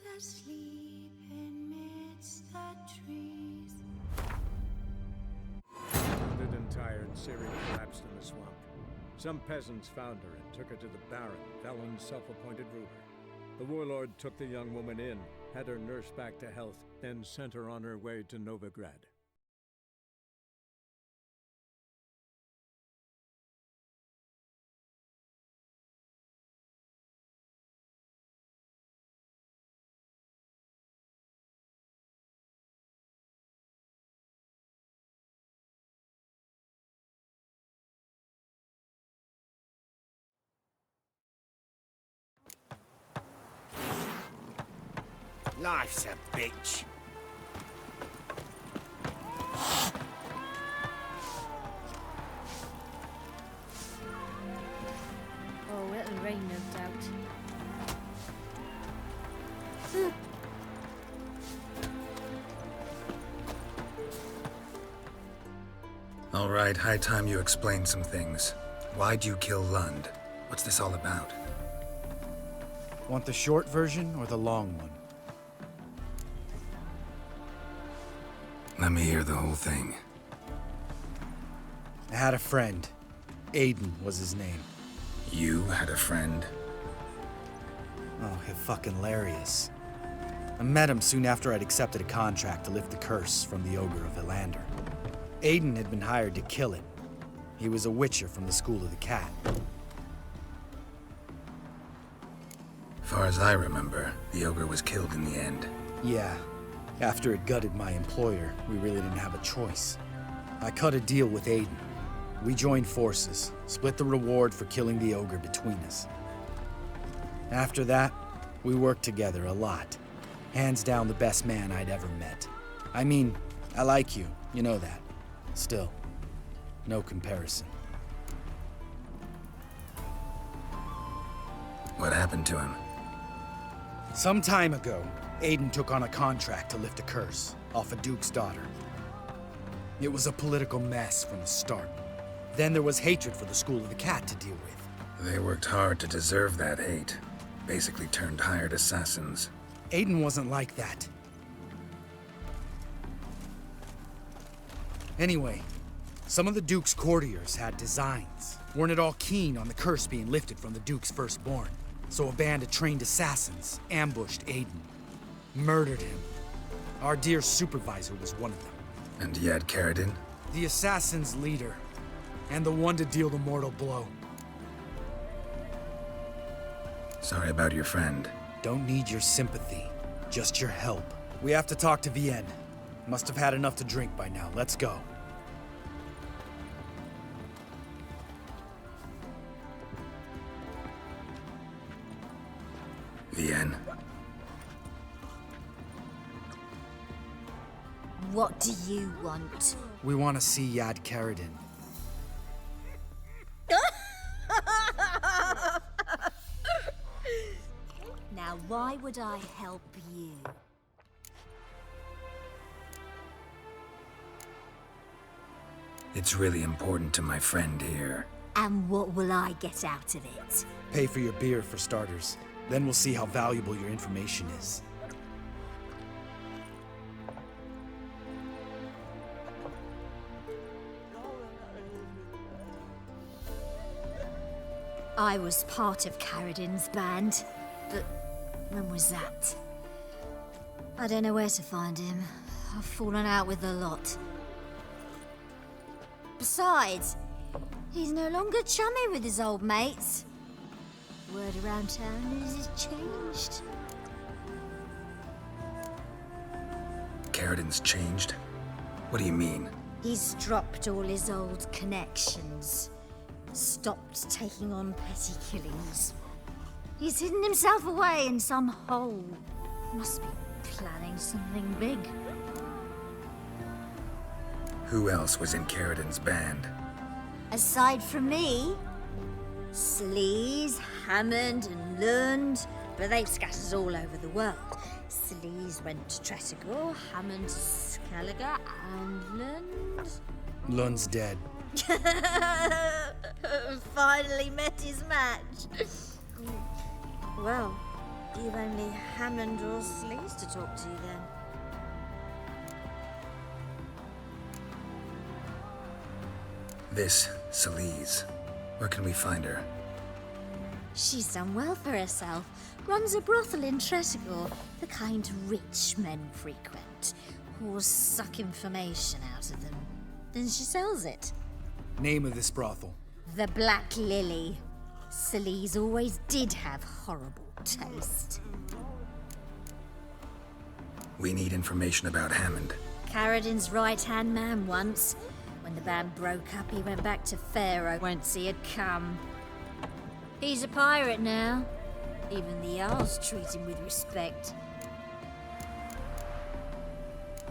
was asleep amidst the trees. Wounded and tired, Ciri collapsed in the swamp. Some peasants found her and took her to the Baron, Velen's self-appointed ruler. The warlord took the young woman in, had her nursed back to health, then sent her on her way to Novigrad. Life's a bitch. Oh, it'll rain, no doubt. All right, high time you explained some things. Why'd you kill Lund? What's this all about? Want the short version or the long one? Let me hear the whole thing. I had a friend. Aiden was his name. You had a friend? Oh, he's fucking hilarious. I met him soon after I'd accepted a contract to lift the curse from the Ogre of Elander. Aiden had been hired to kill it. He was a witcher from the School of the Cat. Far as I remember, the ogre was killed in the end. Yeah. After it gutted my employer, we really didn't have a choice. I cut a deal with Aiden. We joined forces, split the reward for killing the ogre between us. After that, we worked together a lot. Hands down the best man I'd ever met. I mean, I like you, you know that. Still, no comparison. What happened to him? Some time ago, Aiden took on a contract to lift a curse off a duke's daughter. It was a political mess from the start. Then there was hatred for the School of the Cat to deal with. They worked hard to deserve that hate. Basically turned hired assassins. Aiden wasn't like that. Anyway, some of the Duke's courtiers had designs. Weren't at all keen on the curse being lifted from the Duke's firstborn. So a band of trained assassins ambushed Aiden. Murdered him. Our dear supervisor was one of them. And Yad Karadin? The assassin's leader. And the one to deal the mortal blow. Sorry about your friend. Don't need your sympathy. Just your help. We have to talk to Vienne. Must have had enough to drink by now. Let's go. Vienne. What do you want? We want to see Yad Karadin. Now, why would I help you? It's really important to my friend here. And what will I get out of it? Pay for your beer, for starters. Then we'll see how valuable your information is. I was part of Karadin's band, but when was that? I don't know where to find him. I've fallen out with the lot. Besides, he's no longer chummy with his old mates. Word around town is he's changed. Karadin's changed? What do you mean? He's dropped all his old connections. Stopped taking on petty killings. He's hidden himself away in some hole. Must be planning something big. Who else was in Karadin's band? Aside from me, Sleaze, Hammond and Lund, but they've scattered all over the world. Sleaze went to Tresigor, Hammond to Skellige, and Lund... Lund's dead. Finally met his match. Well, You've only Hammond or Sleaze to talk to then. This, Celise. Where can we find her? She's done well for herself. Runs a brothel in Tretogor, the kind rich men frequent. Whores suck information out of them. Then she sells it. Name of this brothel. The Black Lily. Celise always did have horrible taste. We need information about Hammond. Carradin's right-hand man once. When the band broke up, he went back to Pharaoh whence he had come. He's a pirate now. Even the Jarls treat him with respect.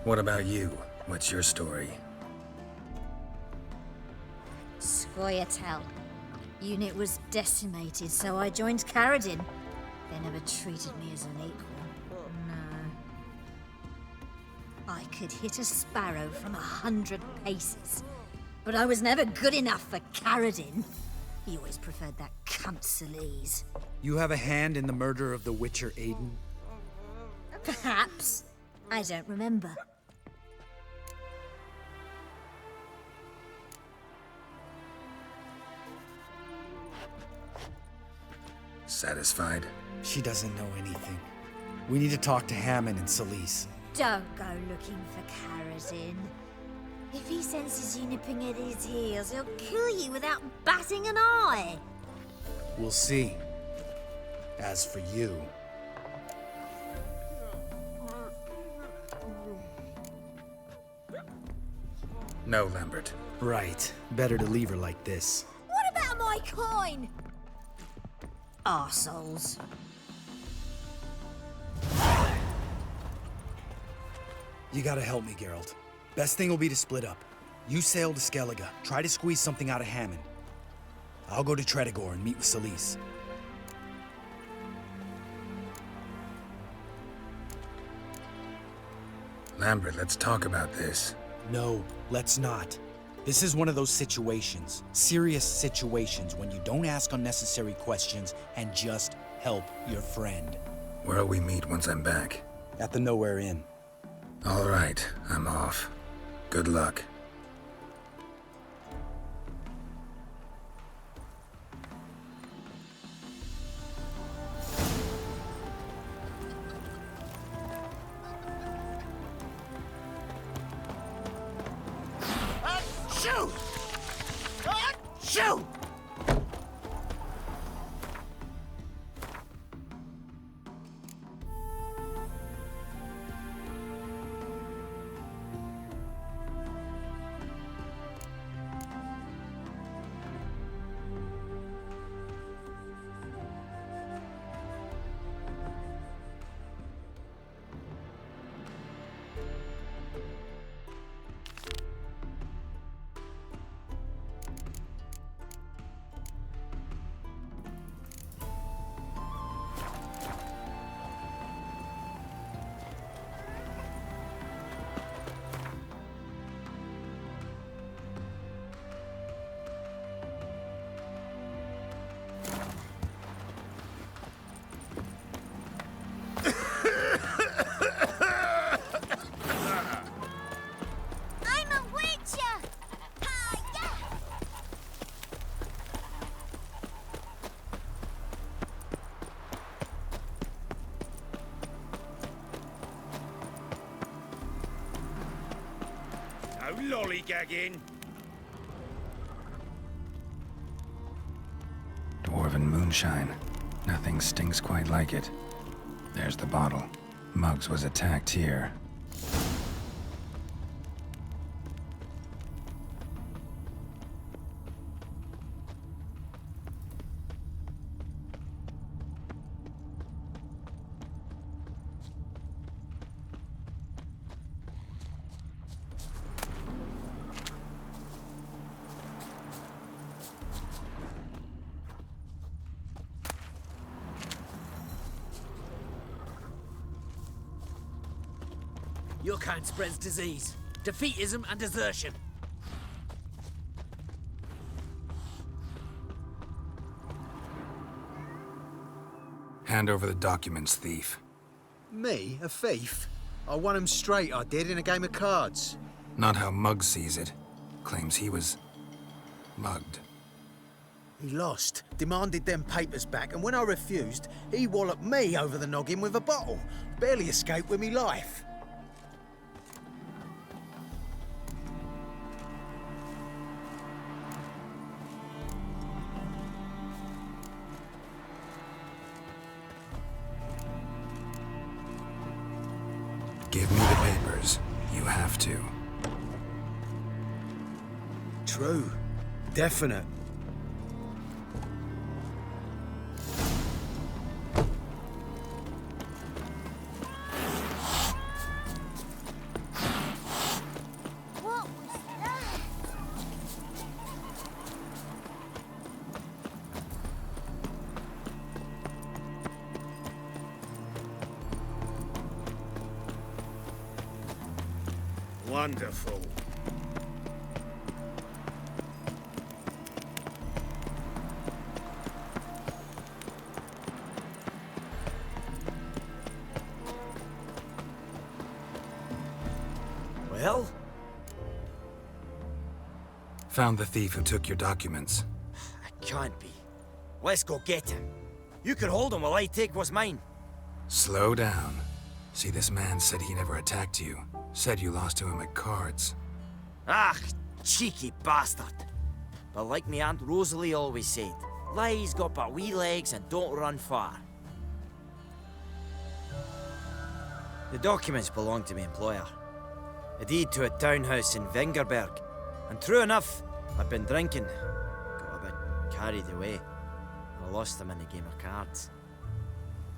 What about you? What's your story? Scoia'tael. Unit was decimated, so I joined Carradin. They never treated me as an equal. No. I could hit a sparrow from 100 paces, but I was never good enough for Carradin. He always preferred that cunt Celise. You have a hand in the murder of the Witcher Aiden? Perhaps. I don't remember. Satisfied? She doesn't know anything. We need to talk to Hammond and Celise. Don't go looking for Carradin. If he senses you nipping at his heels, he'll kill you without batting an eye. We'll see. As for you... No, Lambert. Right. Better to leave her like this. What about my coin? Arseholes. You gotta help me, Geralt. Best thing will be to split up. You sail to Skellige, try to squeeze something out of Hammond. I'll go to Tretogor and meet with Celise. Lambert, let's talk about this. No, let's not. This is one of those situations, serious situations, when you don't ask unnecessary questions and just help your friend. Where'll we meet once I'm back? At the Nowhere Inn. All right, I'm off. Good luck. Shoot! Shoot! I'm a witcher! Hi-ya! No lollygagging. Dwarven moonshine. Nothing stinks quite like it. There's the bottle. Muggs was attacked here. Your kind spreads disease, defeatism, and desertion. Hand over the documents, thief. Me? A thief? I won him straight, I did, in a game of cards. Not how Muggs sees it. Claims he was mugged. He lost, demanded them papers back, and when I refused, he walloped me over the noggin with a bottle. Barely escaped with me life. Give me the papers. You have to. True. Definite. What was that? Wonderful. Well? Found the thief who took your documents. It can't be. Let's go get him. You can hold him while I take what's mine. Slow down. See, this man said he never attacked you. Said you lost to him at cards. Ah, cheeky bastard. But like me Aunt Rosalie always said, lies got but wee legs and don't run far. The documents belong to my employer. A deed to a townhouse in Vengerberg. And true enough, I'd been drinking. Got a bit carried away. And I lost them in a game of cards.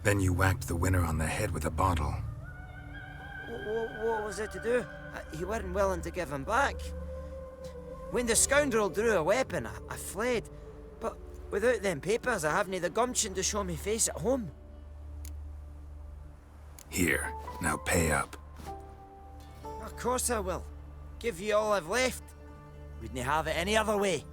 Then you whacked the winner on the head with a bottle. What was it to do? He weren't willing to give him back. When the scoundrel drew a weapon, I fled. But without them papers, I haven't the gumption to show me face at home. Here, now pay up. Of course I will. Give you all I've left. Wouldn't have it any other way.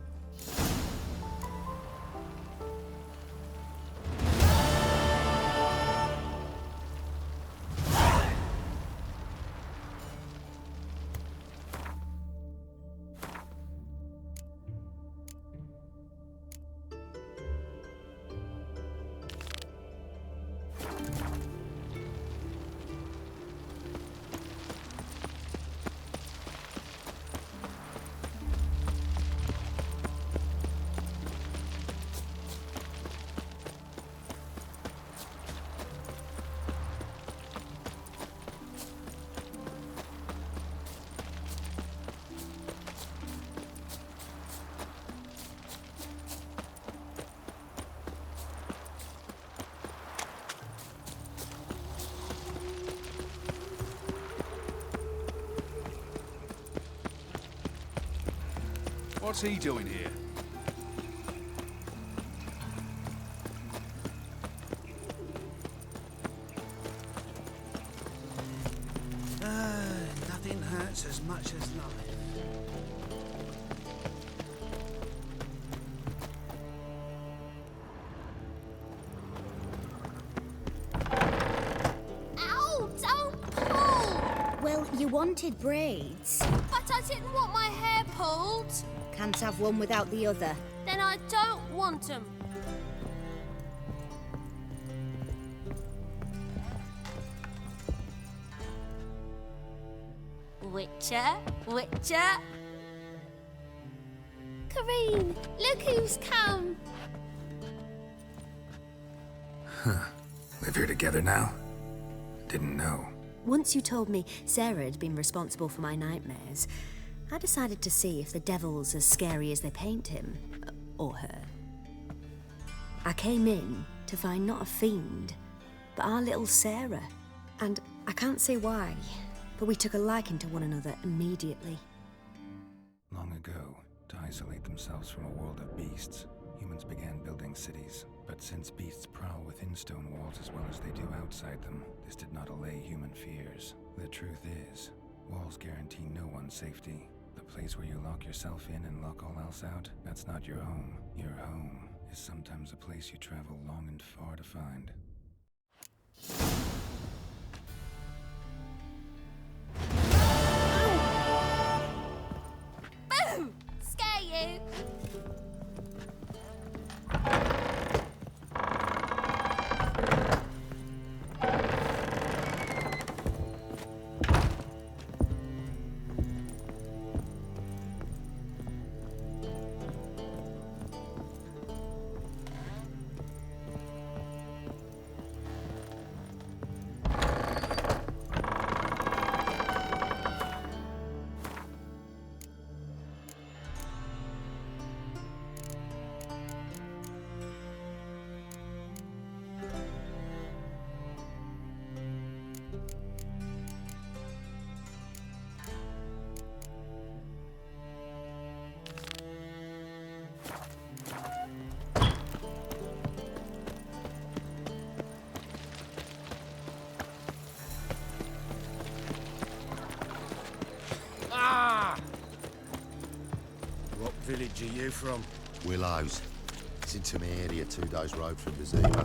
What's he doing here? Nothing hurts as much as life. Ow! Don't pull! Well, you wanted braids. But I didn't want my hair pulled. Can't have one without the other. Then I don't want them. Witcher, Witcher. Kareen, look who's come. Live here together now? Didn't know. Once you told me Sarah had been responsible for my nightmares, I decided to see if the devil's as scary as they paint him. Or her. I came in to find not a fiend, but our little Sarah. And I can't say why, but we took a liking to one another immediately. Long ago, to isolate themselves from a world of beasts, humans began building cities. But since beasts prowl within stone walls as well as they do outside them, this did not allay human fears. The truth is, walls guarantee no one's safety. The place where you lock yourself in and lock all else out, that's not your home. Your home is sometimes a place you travel long and far to find. village are you from? Willows. It's into my area, 2 days' road from Episodio.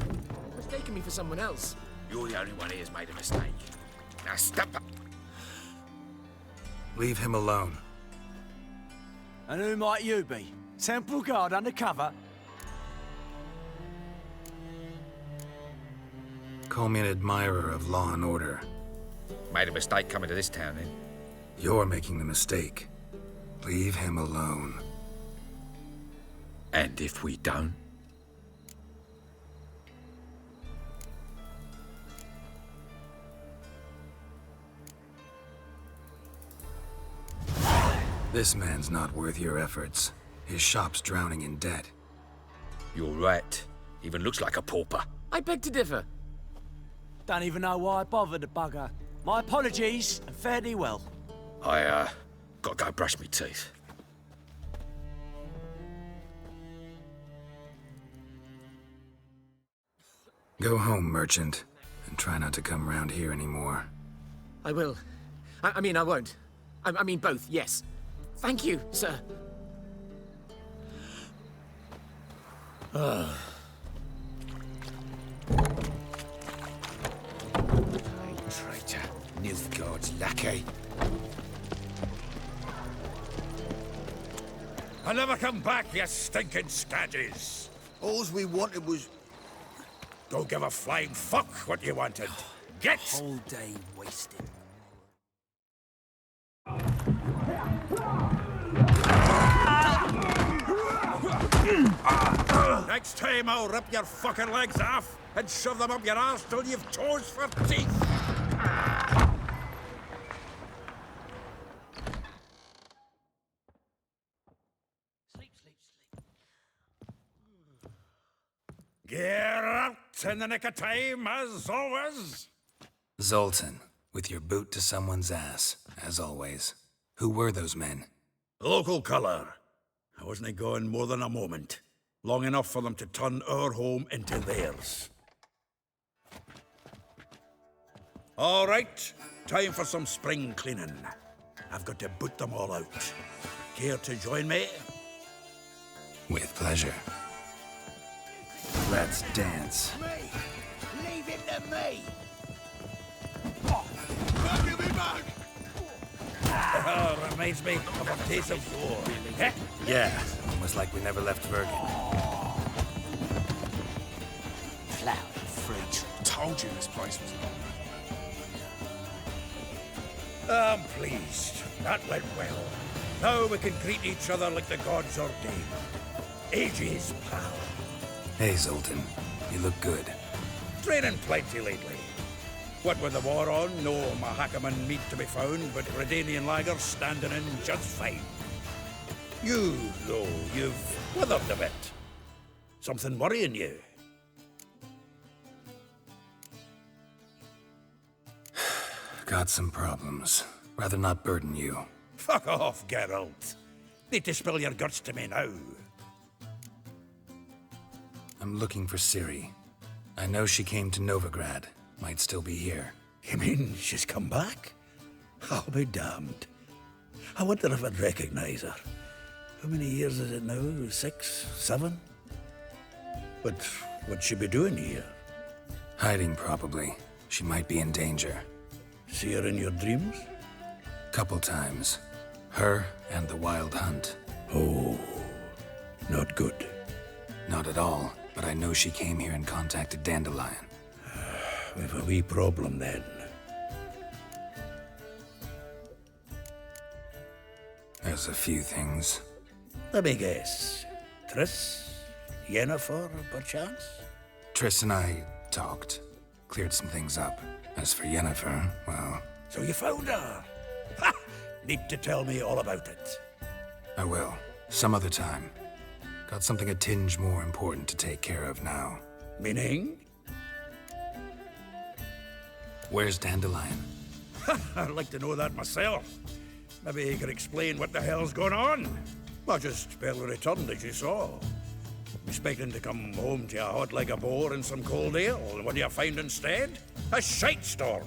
Mistaking me for someone else. You're the only one here's made a mistake. Now step up. Leave him alone. And who might you be? Temple guard undercover? Call me an admirer of law and order. Made a mistake coming to this town, then. You're making the mistake. Leave him alone. And if we don't? This man's not worth your efforts. His shop's drowning in debt. You're right. Even looks like a pauper. I beg to differ. Don't even know why I bothered the bugger. My apologies, and fare thee well. I, gotta go brush me teeth. Go home, merchant, and try not to come round here anymore. I will. I mean, I won't. I mean both, yes. Thank you, sir. Hey, traitor. Nilfgaard's lackey. I'll never come back, you stinking scadges. All we wanted was... Don't give a flying fuck what you wanted. Get! Whole day wasted. Next time I'll rip your fucking legs off and shove them up your arse till you've toes for teeth. Get out in the nick of time, as always. Zoltan, with your boot to someone's ass, as always. Who were those men? Local colour. I wasn't gone more than a moment. Long enough for them to turn our home into theirs. All right, time for some spring cleaning. I've got to boot them all out. Care to join me? With pleasure. Let's dance. Me! Leave it to me! Give me back! Reminds me of a taste of war. Eh? Yeah, almost like we never left Vergen. Flower freak. Told you this place was... I'm pleased. That went well. Now we can greet each other like the gods ordained. Ages, pal. Hey, Zoltan. You look good. Training plenty lately. What with the war on, no Mahakaman meat to be found, but Redanian lagers standing in just fine. You, though, you've withered a bit. Something worrying you? Got some problems. Rather not burden you. Fuck off, Geralt. Need to spill your guts to me now. I'm looking for Ciri. I know she came to Novigrad. Might still be here. You mean she's come back? I'll be damned. I wonder if I'd recognize her. How many years is it now? 6, 7? But what'd she be doing here? Hiding, probably. She might be in danger. See her in your dreams? Couple times. Her and the Wild Hunt. Oh, not good. Not at all, but I know she came here and contacted Dandelion. We've a wee problem then. There's a few things. Let me guess. Triss? Yennefer, perchance? Triss and I talked. Cleared some things up. As for Yennefer, well... So you found her? Ha! Need to tell me all about it. I will. Some other time. Got something a tinge more important to take care of now. Meaning? Where's Dandelion? I'd like to know that myself. Maybe he could explain what the hell's going on. I just barely returned, as you saw. Expecting to come home to a hot like a boar and some cold ale, and what do you find instead? A shite storm.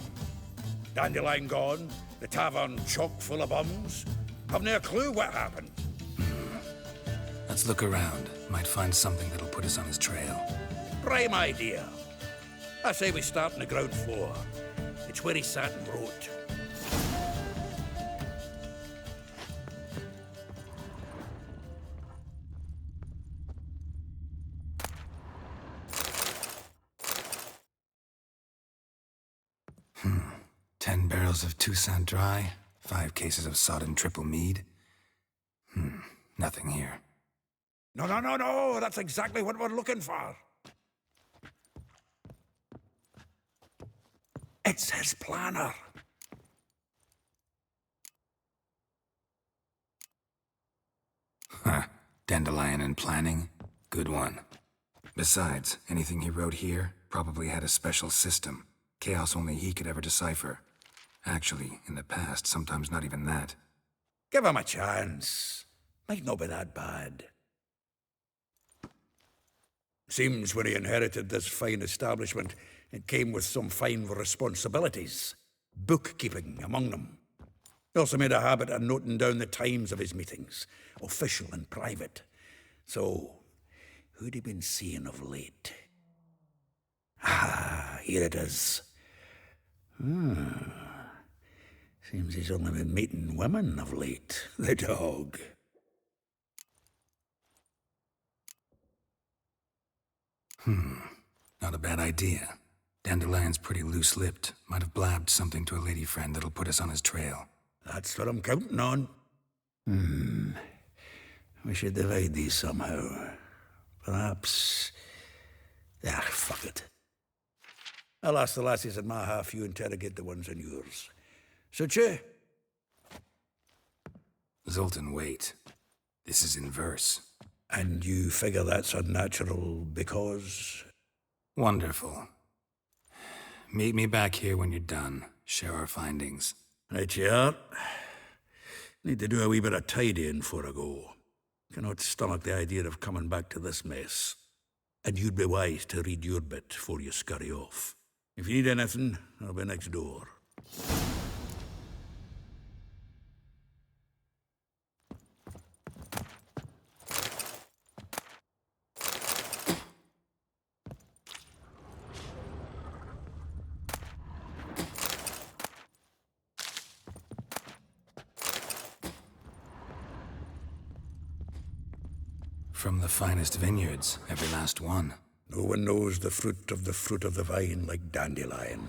Dandelion gone, the tavern chock full of bums. Have no clue what happened. Let's look around. Might find something that'll put us on his trail. Prime idea. I say we start on the ground floor. It's where he sat and wrote. 10 barrels of Toussaint Dry, 5 cases of sodden triple mead. Nothing here. No, that's exactly what we're looking for. It's his planner. Huh. Dandelion and planning? Good one. Besides, anything he wrote here probably had a special system. Chaos only he could ever decipher. Actually, in the past, sometimes not even that. Give him a chance. Might not be that bad. Seems when he inherited this fine establishment, it came with some fine responsibilities. Bookkeeping among them. He also made a habit of noting down the times of his meetings, official and private. So, who'd he been seeing of late? Ah, here it is. Seems he's only been meeting women of late, the dog. Not a bad idea. Dandelion's pretty loose-lipped. Might have blabbed something to a lady friend that'll put us on his trail. That's what I'm counting on. We should divide these somehow. Perhaps... fuck it. I'll ask the lassies in my half, you interrogate the ones in yours. Suit you? Zoltan, wait. This is in verse. And you figure that's unnatural because... Wonderful. Meet me back here when you're done. Share our findings. Right you are. Need to do a wee bit of tidying before I go. Cannot stomach the idea of coming back to this mess. And you'd be wise to read your bit before you scurry off. If you need anything, I'll be next door. From the finest vineyards, every last one. No one knows the fruit of the vine like Dandelion.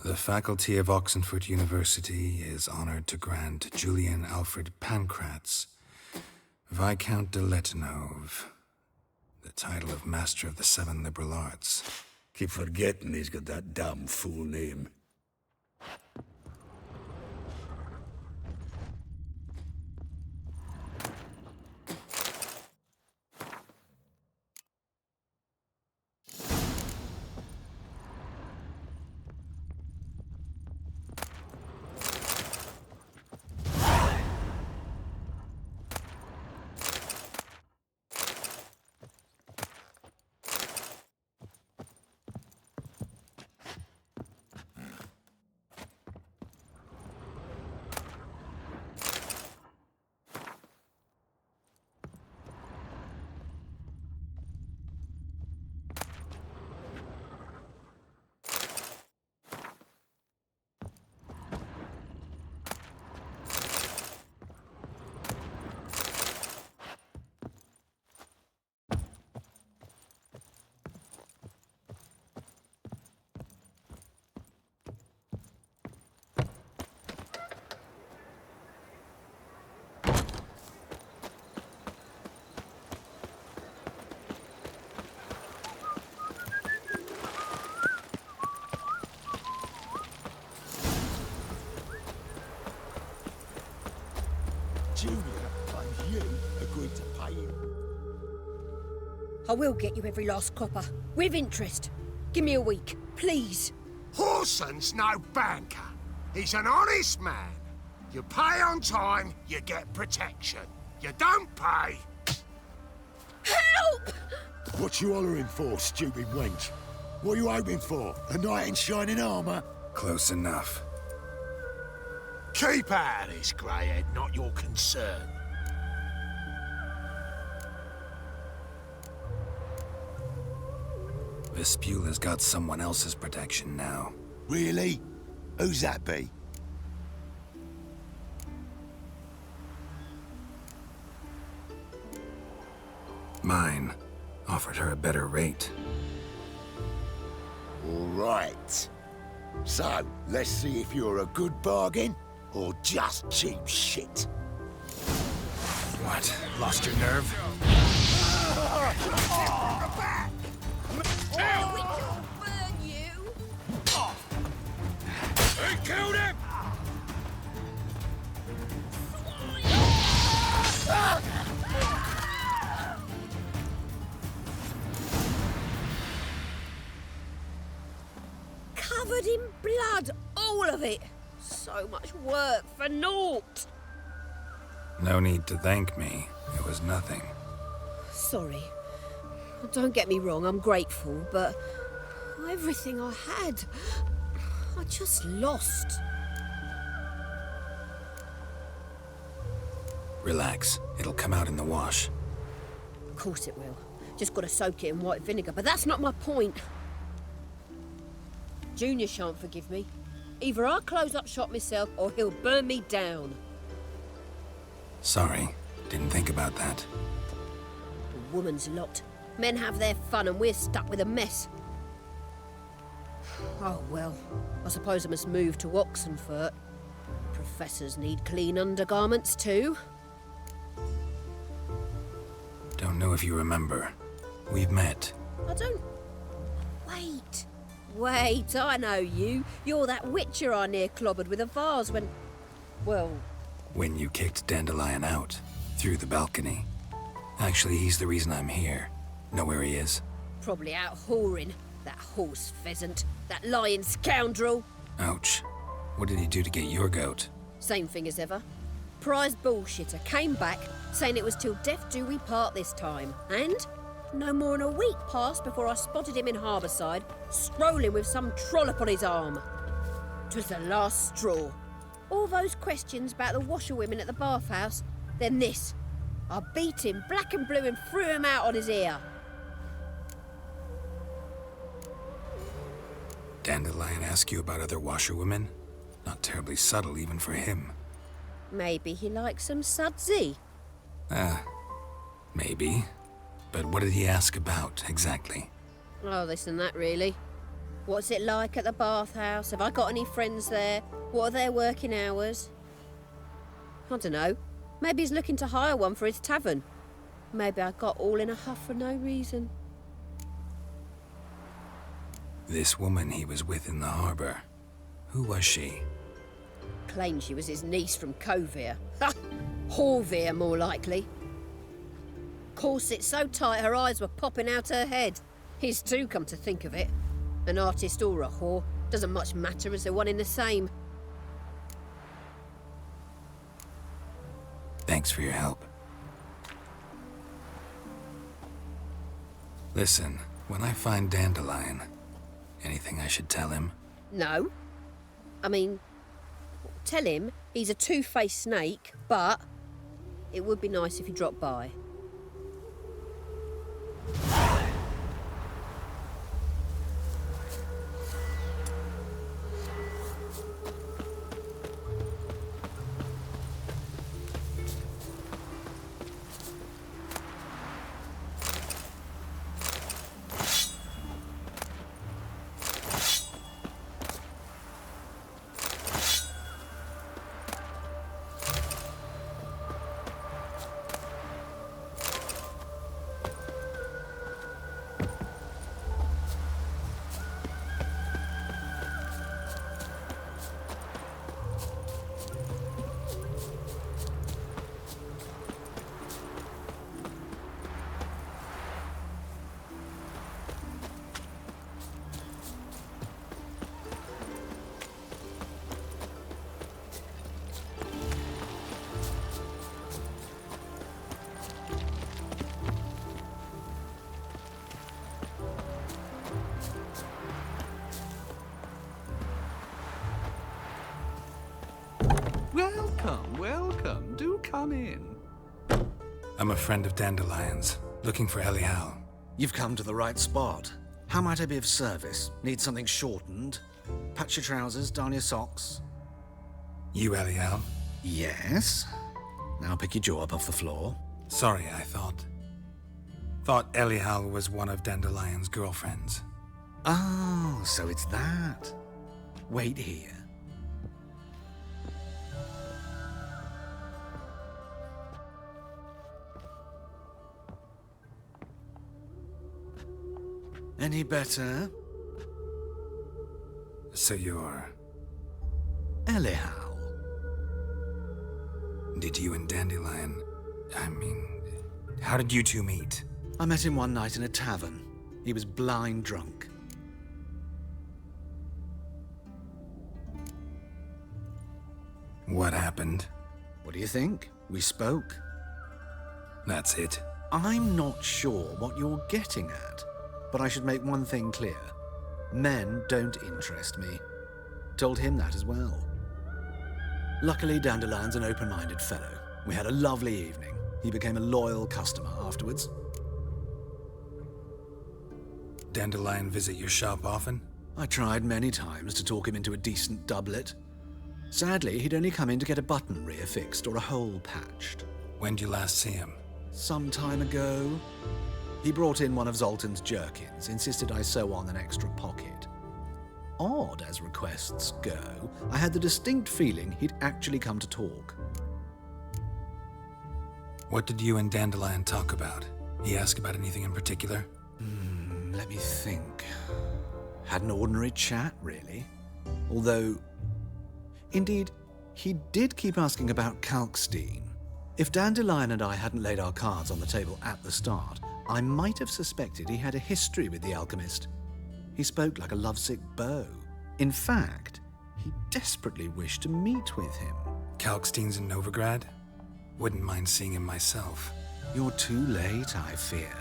The faculty of Oxenford University is honored to grant Julian Alfred Pancratz, Viscount de Letenove, the title of Master of the Seven Liberal Arts. Keep forgetting he's got that damn fool name. Julia and you agreed to pay him. I will get you every last copper, with interest. Give me a week, please. Horson's no banker. He's an honest man. You pay on time, you get protection. You don't pay... Help! What you hollering for, stupid wench? What are you hoping for? A knight in shining armour? Close enough. Keep out of this, greyhead, not your concern. Vespula's got someone else's protection now. Really? Who's that be? Mine. Offered her a better rate. All right. So, let's see if you're a good bargain or just cheap shit. What? Lost your nerve? He killed him! Covered in blood, all of it. So much work for naught. No need to thank me. It was nothing. Sorry. Don't get me wrong, I'm grateful, but everything I had, I just lost. Relax. It'll come out in the wash. Of course it will. Just gotta soak it in white vinegar, but that's not my point. Junior shan't forgive me. Either I'll close up shop myself or he'll burn me down. Sorry. Didn't think about that. A woman's lot. Men have their fun and we're stuck with a mess. Oh well, I suppose I must move to Oxenfurt. Professors need clean undergarments too. Don't know if you remember. We've met. I don't... Wait, I know you. You're that witcher I near clobbered with a vase when... Well... When you kicked Dandelion out. Through the balcony. Actually, he's the reason I'm here. Know where he is? Probably out whoring. That horse pheasant. That lying scoundrel. Ouch. What did he do to get your goat? Same thing as ever. Prize bullshitter came back, saying it was till death do we part this time. And no more than a week passed before I spotted him in Harbourside, strolling with some trollop on his arm. 'Twas the last straw. All those questions about the washerwomen at the bathhouse, then this. I beat him black and blue and threw him out on his ear. Dandelion ask you about other washerwomen? Not terribly subtle even for him. Maybe he likes some sudsy. Maybe. But what did he ask about, exactly? Oh, this and that, really. What's it like at the bathhouse? Have I got any friends there? What are their working hours? I don't know. Maybe he's looking to hire one for his tavern. Maybe I got all in a huff for no reason. This woman he was with in the harbour. Who was she? Claimed she was his niece from Kovir. Ha! Horvir, more likely. Corset so tight her eyes were popping out her head. His too, come to think of it. An artist or a whore doesn't much matter as they're one in the same. Thanks for your help. Listen, when I find Dandelion, anything I should tell him? No. I mean, tell him he's a two-faced snake, but it would be nice if he dropped by. Welcome. Do come in. I'm a friend of Dandelion's, looking for Elial. You've come to the right spot. How might I be of service? Need something shortened? Patch your trousers, darn your socks. You Elial? Yes. Now pick your jaw up off the floor. Sorry, I thought Elial was one of Dandelion's girlfriends. Oh, so it's that. Wait here. Any better? So you're... Elial. Did you and Dandelion... how did you two meet? I met him one night in a tavern. He was blind drunk. What happened? What do you think? We spoke. That's it. I'm not sure what you're getting at, but I should make one thing clear. Men don't interest me. Told him that as well. Luckily, Dandelion's an open-minded fellow. We had a lovely evening. He became a loyal customer afterwards. Dandelion visit your shop often? I tried many times to talk him into a decent doublet. Sadly, he'd only come in to get a button rear fixed or a hole patched. When did you last see him? Some time ago. He brought in one of Zoltan's jerkins, insisted I sew on an extra pocket. Odd as requests go, I had the distinct feeling he'd actually come to talk. What did you and Dandelion talk about? He asked about anything in particular? Let me think. Had an ordinary chat, really. Although, indeed, he did keep asking about Kalkstein. If Dandelion and I hadn't laid our cards on the table at the start, I might have suspected he had a history with the alchemist. He spoke like a lovesick beau. In fact, he desperately wished to meet with him. Kalkstein's in Novigrad? Wouldn't mind seeing him myself. You're too late, I fear.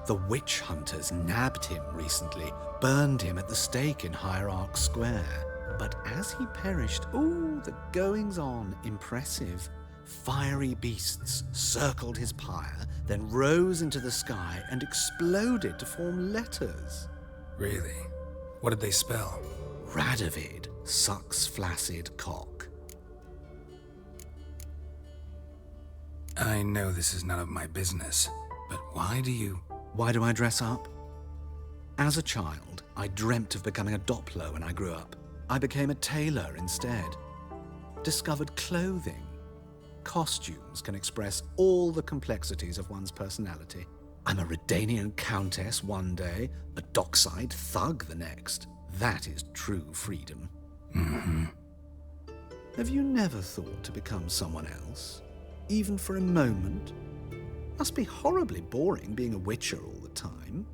The witch hunters nabbed him recently, burned him at the stake in Hierarch Square. But as he perished, the goings-on, impressive. Fiery beasts circled his pyre, then rose into the sky and exploded to form letters. Really? What did they spell? Radovid sucks flaccid cock. I know this is none of my business, but why do I dress up? As a child, I dreamt of becoming a Doppler when I grew up. I became a tailor instead. Discovered clothing. Costumes can express all the complexities of one's personality. I'm a Redanian countess one day, a dockside thug the next. That is true freedom. Mm-hmm. Have you never thought to become someone else? Even for a moment? Must be horribly boring being a witcher all the time.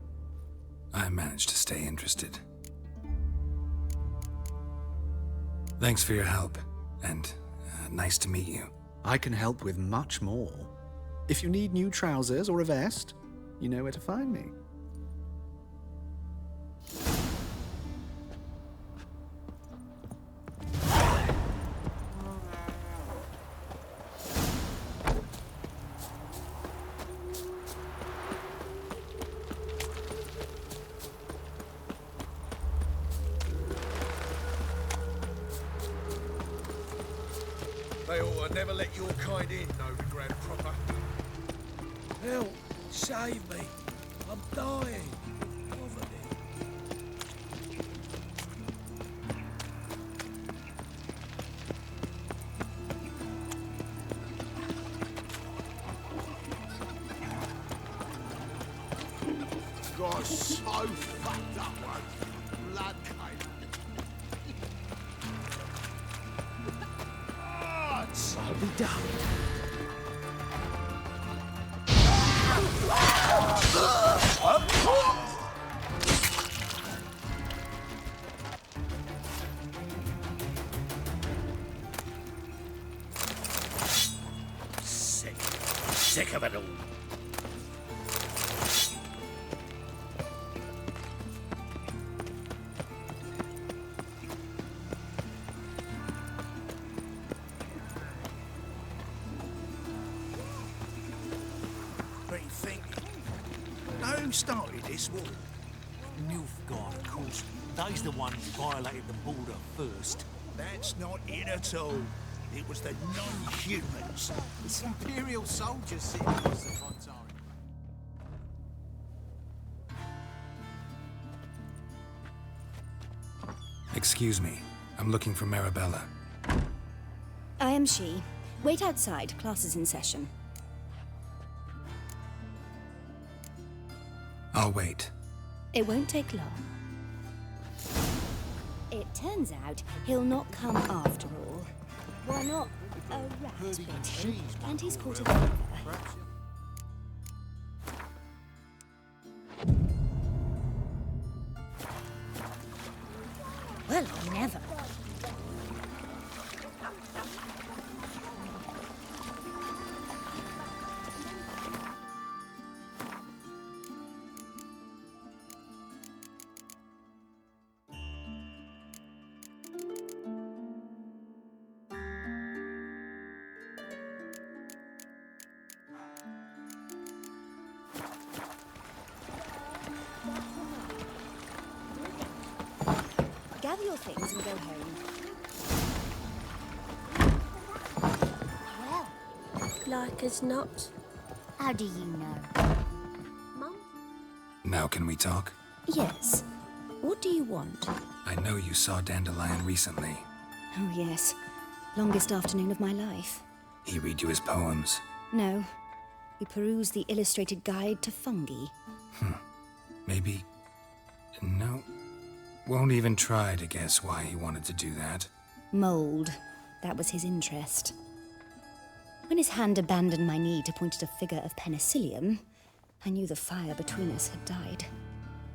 I managed to stay interested. Thanks for your help, and nice to meet you. I can help with much more. If you need new trousers or a vest, you know where to find me. They ought to never let your kind in, Novigrad proper. Help! Save me! I'm dying! Poverty! Got so fucked up once. Blood came. So be done. Sick of it all. Who started this war? Nilfgaard, of course. They's the ones violated the border first. That's not it at all. It was the non-humans. It's Imperial soldiers sitting across the front. Excuse me. I'm looking for Marabella. I am she. Wait outside. Class is in session. I'll wait. It won't take long. It turns out he'll not come after all. Why not? A rat bit him, and he's caught a fever. Well, never. Gather your things and go home. Well, like as not. How do you know? Mum? Now can we talk? Yes. What do you want? I know you saw Dandelion recently. Oh, yes. Longest afternoon of my life. He read you his poems. No. We perused the illustrated guide to fungi. Maybe... No. Won't even try to guess why he wanted to do that. Mold. That was his interest. When his hand abandoned my knee to point at a figure of penicillium, I knew the fire between us had died.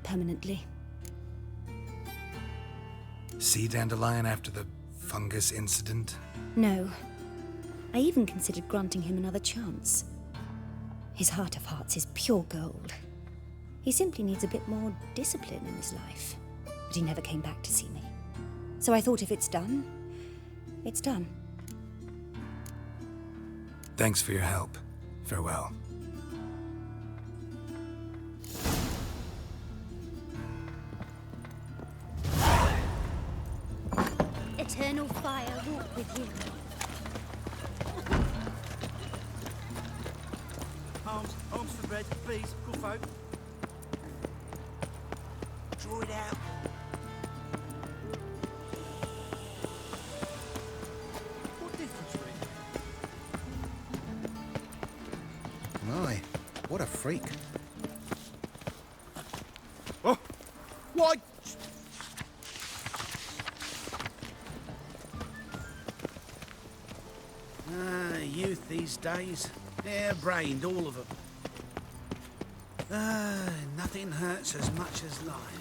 Permanently. See Dandelion after the fungus incident? No. I even considered granting him another chance. His heart of hearts is pure gold. He simply needs a bit more discipline in his life. But he never came back to see me. So I thought if it's done, it's done. Thanks for your help. Farewell. Eternal fire walk with you. Arms for bread, please. Good folk. Draw it out. What difference really? My, what a freak. Oh! Why? Youth these days. Hair-brained, all of them. Nothing hurts as much as life.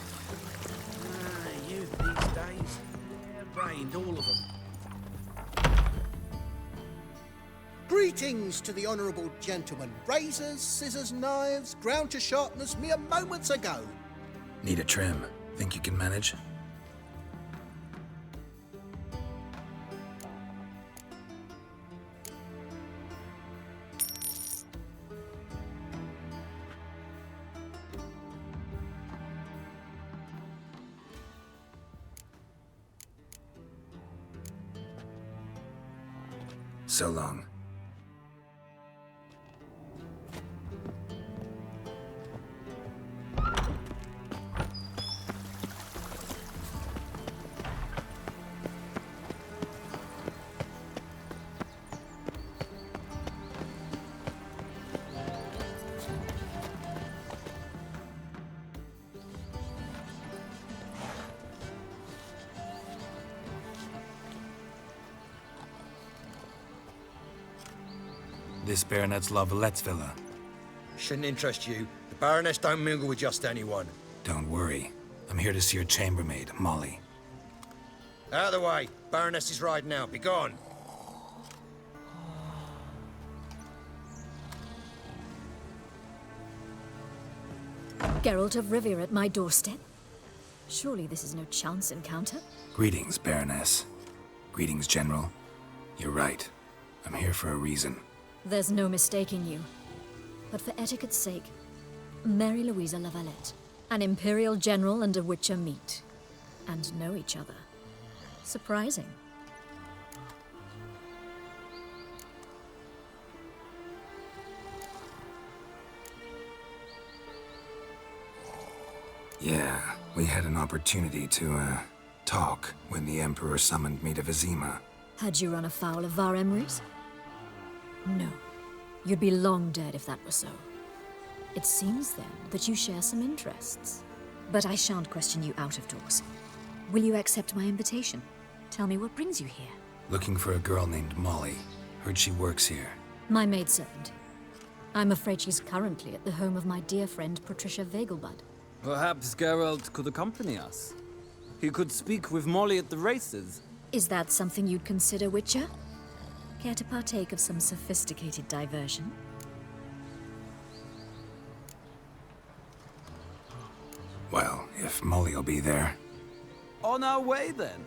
Youth these days. Hair-brained, all of them. Greetings to the honourable gentleman. Razors, scissors, knives, ground to sharpness mere moments ago. Need a trim. Think you can manage? So long. This Baronet's La Vallette's villa. Shouldn't interest you. The Baroness don't mingle with just anyone. Don't worry. I'm here to see your chambermaid, Molly. Out of the way. Baroness is riding out. Be gone. Geralt of Rivia at my doorstep? Surely this is no chance encounter? Greetings, Baroness. Greetings, General. You're right. I'm here for a reason. There's no mistaking you. But for etiquette's sake, Mary Louisa Lavalette. An Imperial General and a Witcher meet. And know each other. Surprising. Yeah, we had an opportunity to, talk when the Emperor summoned me to Vizima. Had you run afoul of Var Emrys? No. You'd be long dead if that were so. It seems, then, that you share some interests. But I shan't question you out of doors. Will you accept my invitation? Tell me what brings you here. Looking for a girl named Molly. Heard she works here. My maidservant. I'm afraid she's currently at the home of my dear friend Patricia Vegelbud. Perhaps Geralt could accompany us. He could speak with Molly at the races. Is that something you'd consider, Witcher? Care to partake of some sophisticated diversion? Well, if Molly'll be there. On our way, then.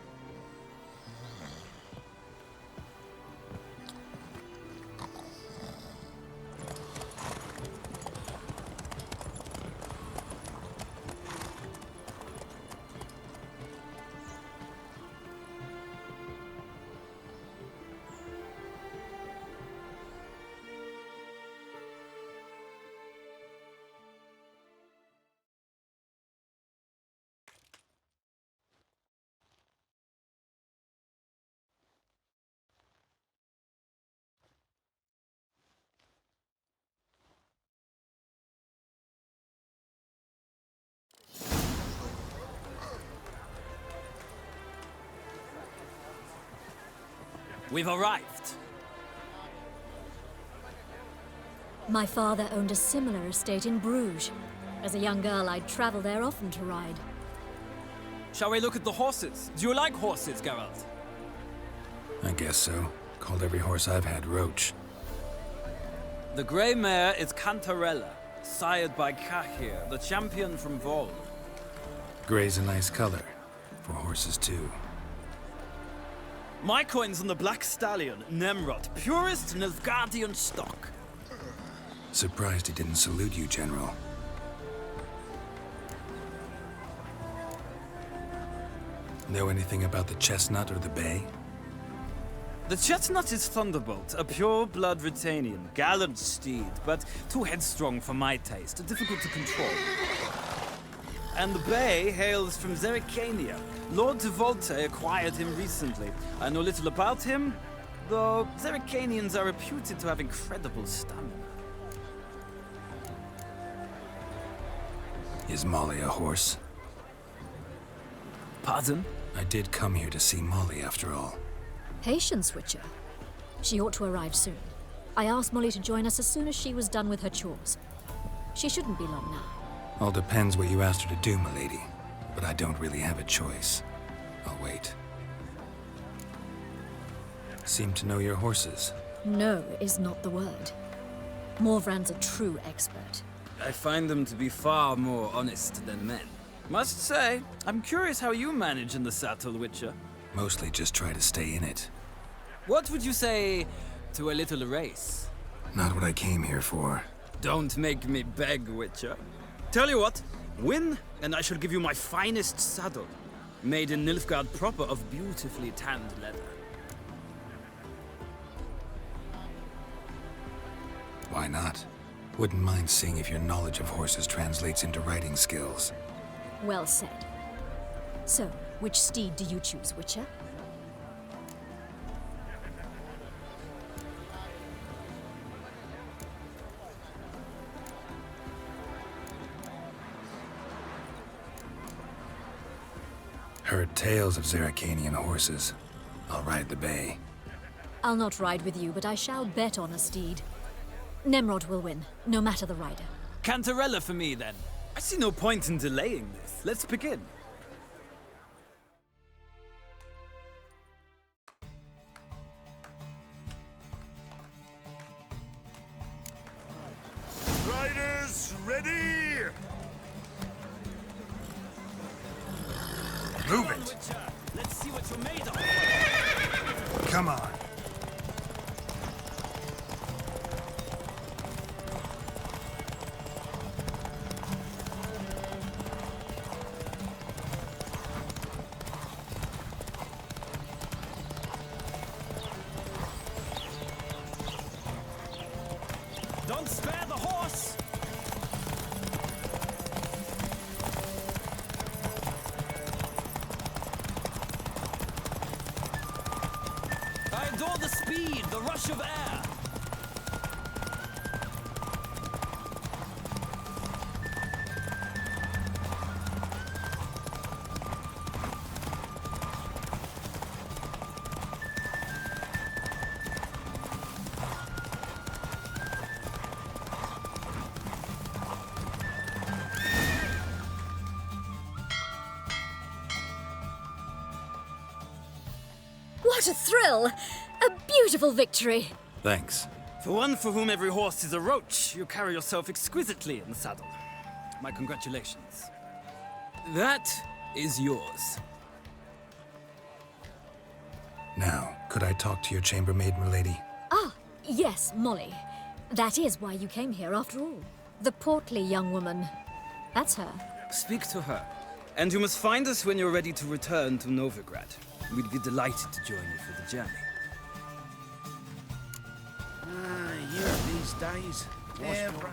We've arrived. My father owned a similar estate in Bruges. As a young girl, I'd travel there often to ride. Shall we look at the horses? Do you like horses, Geralt? I guess so. Called every horse I've had Roach. The grey mare is Cantarella, sired by Cahir, the champion from Vol. Grey's a nice color. For horses, too. My coin's on the black stallion, Nemrod, purest Nilfgaardian stock. Surprised he didn't salute you, General. Know anything about the chestnut or the bay? The chestnut is Thunderbolt, a pure-blood Britannian, gallant steed, but too headstrong for my taste, difficult to control. And the bay hails from Zerrikania. Lord de Volte acquired him recently. I know little about him, though Zerrikanians are reputed to have incredible stamina. Is Molly a horse? Pardon? I did come here to see Molly, after all. Patience, Witcher. She ought to arrive soon. I asked Molly to join us as soon as she was done with her chores. She shouldn't be long now. All depends what you asked her to do, milady. But I don't really have a choice. I'll wait. Seem to know your horses. No is not the word. Morvran's a true expert. I find them to be far more honest than men. Must say, I'm curious how you manage in the saddle, Witcher. Mostly just try to stay in it. What would you say to a little race? Not what I came here for. Don't make me beg, Witcher. Tell you what, win, and I shall give you my finest saddle. Made in Nilfgaard proper of beautifully tanned leather. Why not? Wouldn't mind seeing if your knowledge of horses translates into riding skills. Well said. So, which steed do you choose, Witcher? Heard tales of Zerrikanian horses. I'll ride the bay. I'll not ride with you, but I shall bet on a steed. Nemrod will win, no matter the rider. Cantarella for me, then. I see no point in delaying this. Let's begin. Riders, ready! Move it! Let's see what you're made of. Come on. Don't spare the horse! I adore the speed, the rush of air. What a thrill! A beautiful victory! Thanks. For one for whom every horse is a roach, you carry yourself exquisitely in the saddle. My congratulations. That is yours. Now, could I talk to your chambermaid, milady? Ah, yes, Molly. That is why you came here after all. The portly young woman. That's her. Speak to her. And you must find us when you're ready to return to Novigrad. We'd be delighted to join you for the journey. Here these days. Every...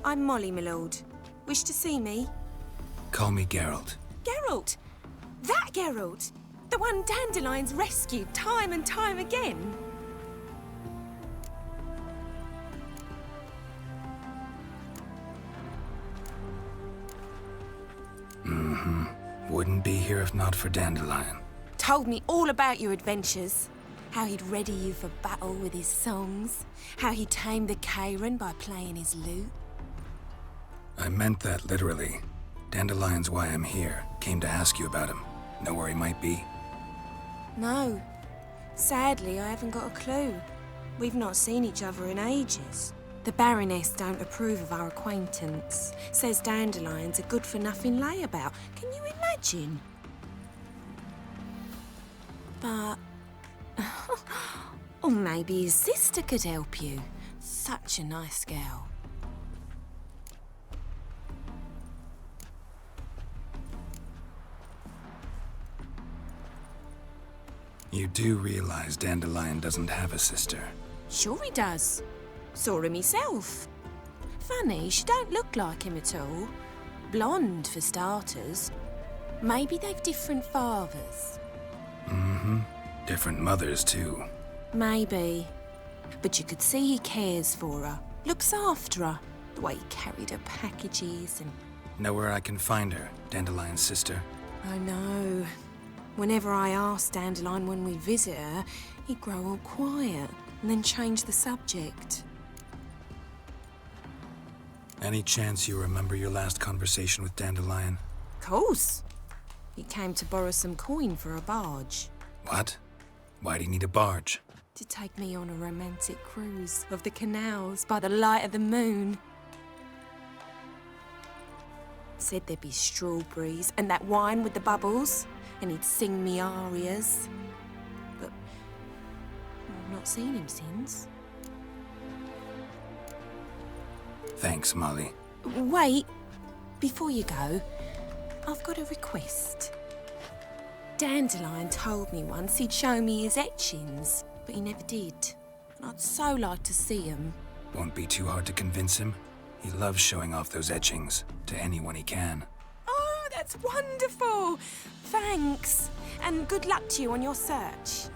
I'm Molly, my lord. Wish to see me? Call me Geralt. Geralt! That Geralt! The one Dandelion's rescued time and time again! Wouldn't be here if not for Dandelion. Told me all about your adventures. How he'd ready you for battle with his songs. How he tamed the Karen by playing his lute. I meant that literally. Dandelion's why I'm here. Came to ask you about him. Know where he might be? No. Sadly, I haven't got a clue. We've not seen each other in ages. The Baroness don't approve of our acquaintance. Says Dandelion's a good-for-nothing layabout. Can you imagine? But... or maybe his sister could help you. Such a nice girl. You do realize Dandelion doesn't have a sister. Sure he does. Saw him myself. Funny, she don't look like him at all. Blonde, for starters. Maybe they've different fathers. Different mothers, too. Maybe. But you could see he cares for her. Looks after her. The way he carried her packages and... Know where I can find her, Dandelion's sister? I know. Whenever I asked Dandelion when we'd visit her, he'd grow all quiet and then change the subject. Any chance you remember your last conversation with Dandelion? Course. He came to borrow some coin for a barge. What? Why do you need a barge? To take me on a romantic cruise of the canals by the light of the moon. Said there'd be strawberries and that wine with the bubbles, and he'd sing me arias. But I've not seen him since. Thanks, Molly. Wait, before you go, I've got a request. Dandelion told me once he'd show me his etchings, but he never did. And I'd so like to see them. Won't be too hard to convince him. He loves showing off those etchings to anyone he can. Oh, that's wonderful! Thanks, and good luck to you on your search.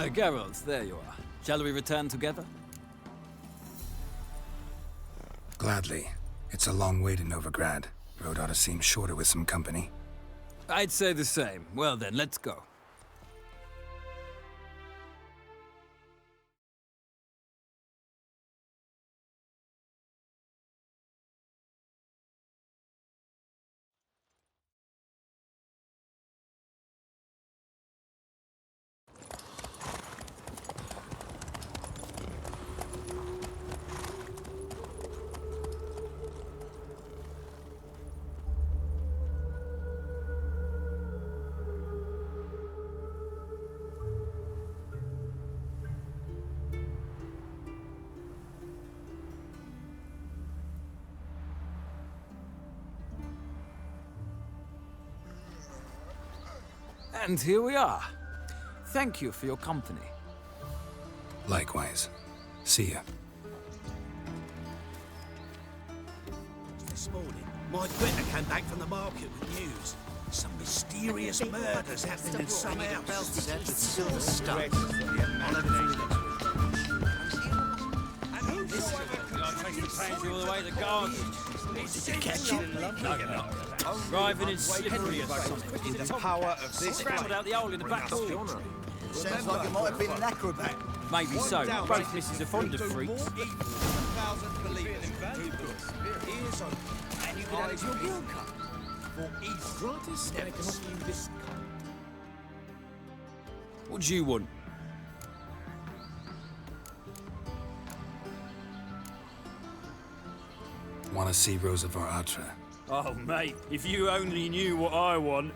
Geralt, there you are. Shall we return together? Gladly. It's a long way to Novigrad. Road ought to seem shorter with some company. I'd say the same. Well then, let's go. And here we are. Thank you for your company. Likewise. See ya. This morning, my quitter came back from the market with news. Some mysterious murders happening in some house. Silver stuff. All the way to Garden. Did you catch it? No. Driving in slippery or something. In the power of this Scrambled out the hole in the back door. Sounds like it might have been an acrobat. Maybe so. Both misses are fond of freaks. And you can have your bill cut. For each gratis, I can offer you this cut. What do you want? Want to see Rosa var Atra? Oh, mate, if you only knew what I want.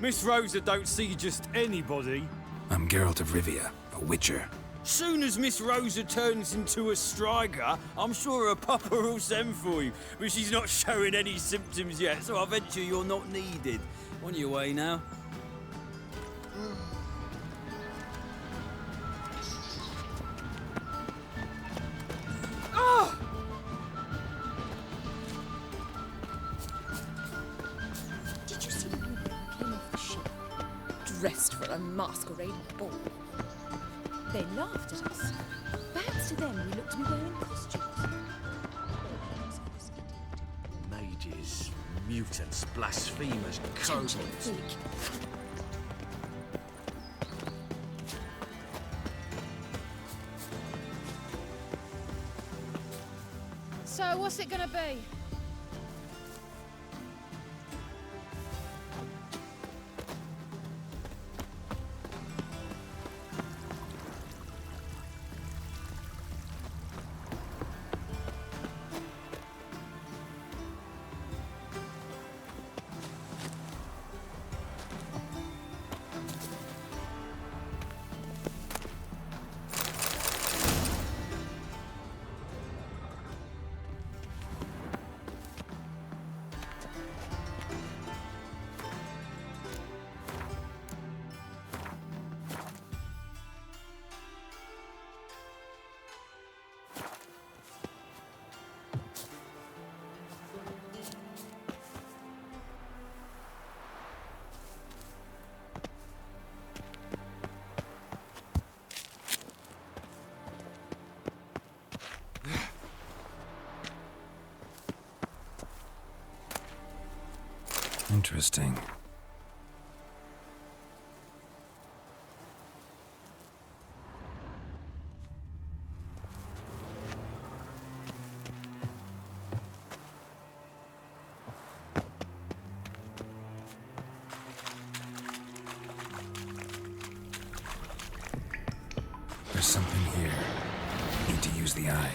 Miss Rosa don't see just anybody. I'm Geralt of Rivia, a witcher. Soon as Miss Rosa turns into a striker, I'm sure her papa will send for you. But she's not showing any symptoms yet, so I venture you're not needed. On your way now. Did you see the woman who came off the ship, dressed for a masquerade ball? They laughed at us. Perhaps to them we looked to be wearing costumes. Mages, mutants, blasphemers, kobolds. So, what's it gonna be? Interesting. There's something here. Need to use the eye.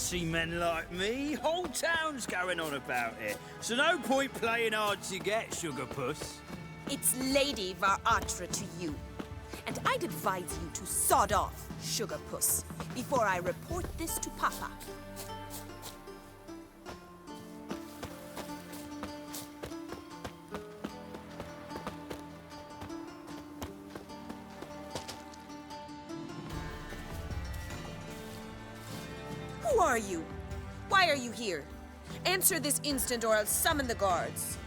see men like me. Whole town's going on about it. So no point playing hard to get, sugar puss. It's Lady Varatra to you. And I'd advise you to sod off, sugar puss, before I report this to Papa. Who are you? Why are you here? Answer this instant or I'll summon the guards.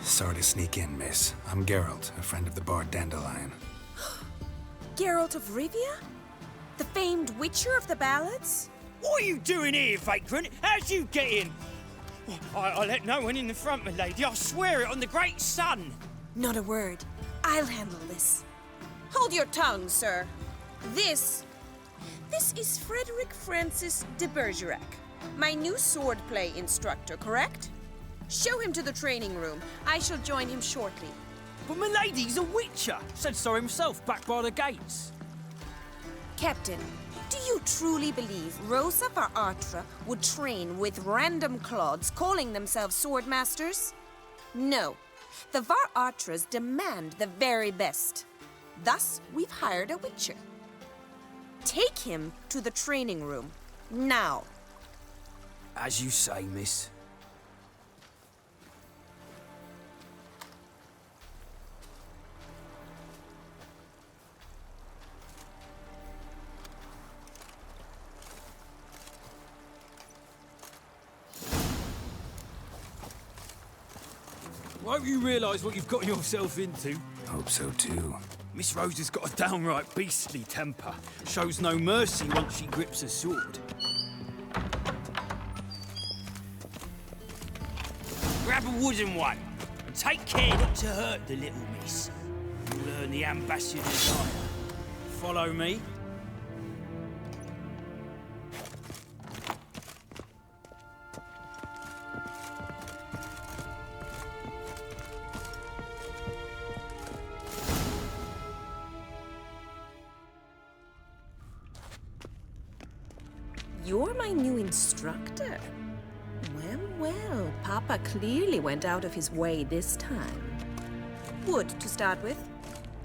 Sorry to sneak in, miss. I'm Geralt, a friend of the bard Dandelion. Geralt of Rivia? The famed witcher of the ballads? What are you doing here, vagrant? How'd you get in? I let no one in the front, my lady. I swear it on the great sun. Not a word. I'll handle this. Hold your tongue, sir. This is Frederick Francis de Bergerac, my new swordplay instructor, correct? Show him to the training room. I shall join him shortly. But my lady's a witcher. Said so himself back by the gates. Captain, do you truly believe Rosa Varatra would train with random clods calling themselves swordmasters? No. The Varatras demand the very best. Thus, we've hired a witcher. Take him to the training room, now. As you say, miss. Won't you realise what you've got yourself into? Hope so too. Miss Rose has got a downright beastly temper. Shows no mercy once she grips a sword. Grab a wooden one, and take care not to hurt the little miss. You'll earn the ambassador's ire. Follow me. You're my new instructor? Well, Papa clearly went out of his way this time. Wood, to start with.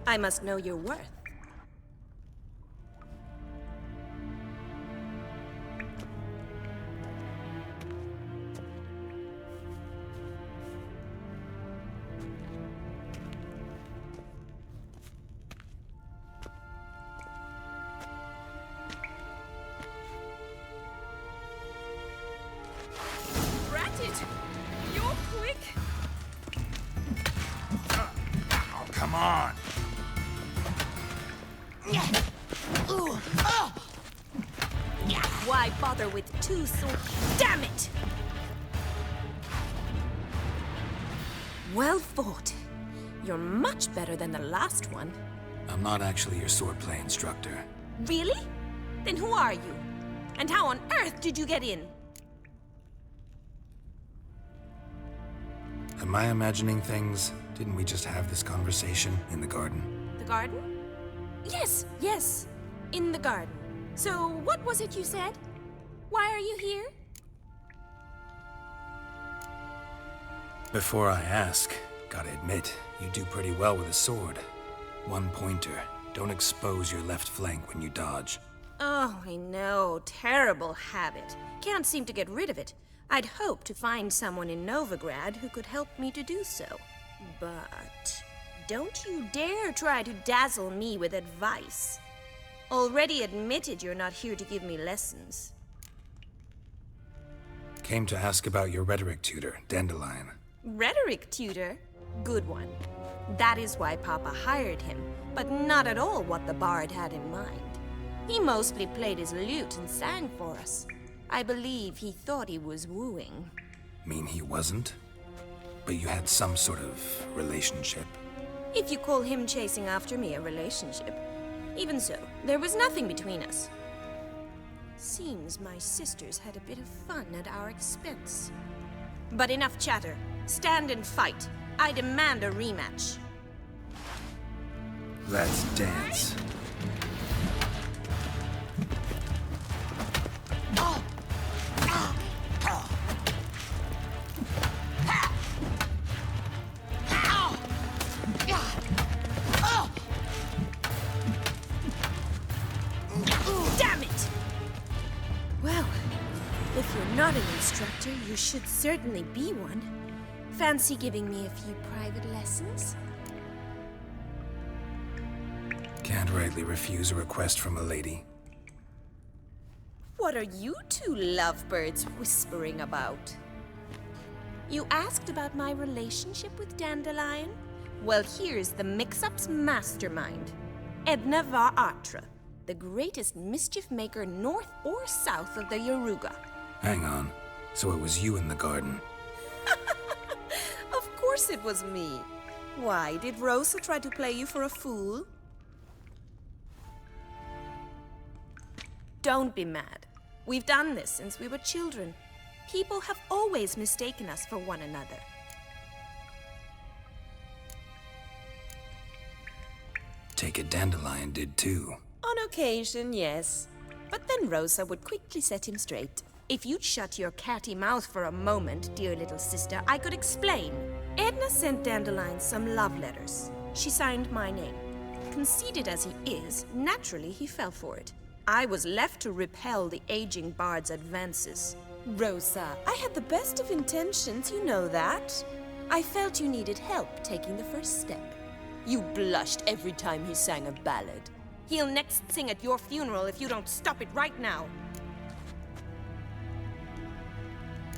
I must know your worth. Come on. Why bother with two swords? Damn it! Well fought. You're much better than the last one. I'm not actually your swordplay instructor. Really? Then who are you? And how on earth did you get in? Am I imagining things? Didn't we just have this conversation in the garden? The garden? Yes. In the garden. So, what was it you said? Why are you here? Before I ask, gotta admit, you do pretty well with a sword. One pointer. Don't expose your left flank when you dodge. Oh, I know. Terrible habit. Can't seem to get rid of it. I'd hoped to find someone in Novigrad who could help me to do so. But don't you dare try to dazzle me with advice. Already admitted you're not here to give me lessons. Came to ask about your rhetoric tutor, Dandelion. Rhetoric tutor? Good one. That is why Papa hired him, but not at all what the bard had in mind. He mostly played his lute and sang for us. I believe he thought he was wooing. Mean he wasn't? But you had some sort of relationship? If you call him chasing after me a relationship. Even so, there was nothing between us. Seems my sisters had a bit of fun at our expense. But enough chatter. Stand and fight. I demand a rematch. Let's dance. you're not an instructor, you should certainly be one. Fancy giving me a few private lessons? Can't rightly refuse a request from a lady. What are you two lovebirds whispering about? You asked about my relationship with Dandelion? Well, here's the mix-up's mastermind. Edna var Atra, the greatest mischief maker north or south of the Yaruga. Hang on. So it was you in the garden? Of course it was me. Why, did Rosa try to play you for a fool? Don't be mad. We've done this since we were children. People have always mistaken us for one another. Take it Dandelion did too. On occasion, yes. But then Rosa would quickly set him straight. If you'd shut your catty mouth for a moment, dear little sister, I could explain. Edna sent Dandelion some love letters. She signed my name. Conceited as he is, naturally he fell for it. I was left to repel the aging bard's advances. Rosa, I had the best of intentions, you know that. I felt you needed help taking the first step. You blushed every time he sang a ballad. He'll next sing at your funeral if you don't stop it right now.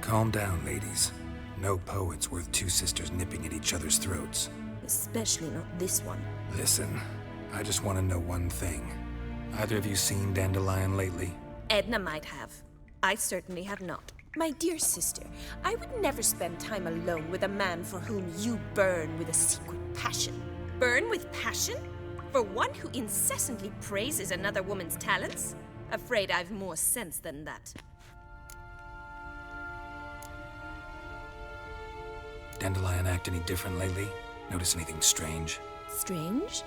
Calm down, ladies. No poet's worth two sisters nipping at each other's throats. Especially not this one. Listen, I just want to know one thing. Either of you seen Dandelion lately? Edna might have. I certainly have not. My dear sister, I would never spend time alone with a man for whom you burn with a secret passion. Burn with passion? For one who incessantly praises another woman's talents? Afraid I've more sense than that. Dandelion act any different lately? Notice anything strange? Strange?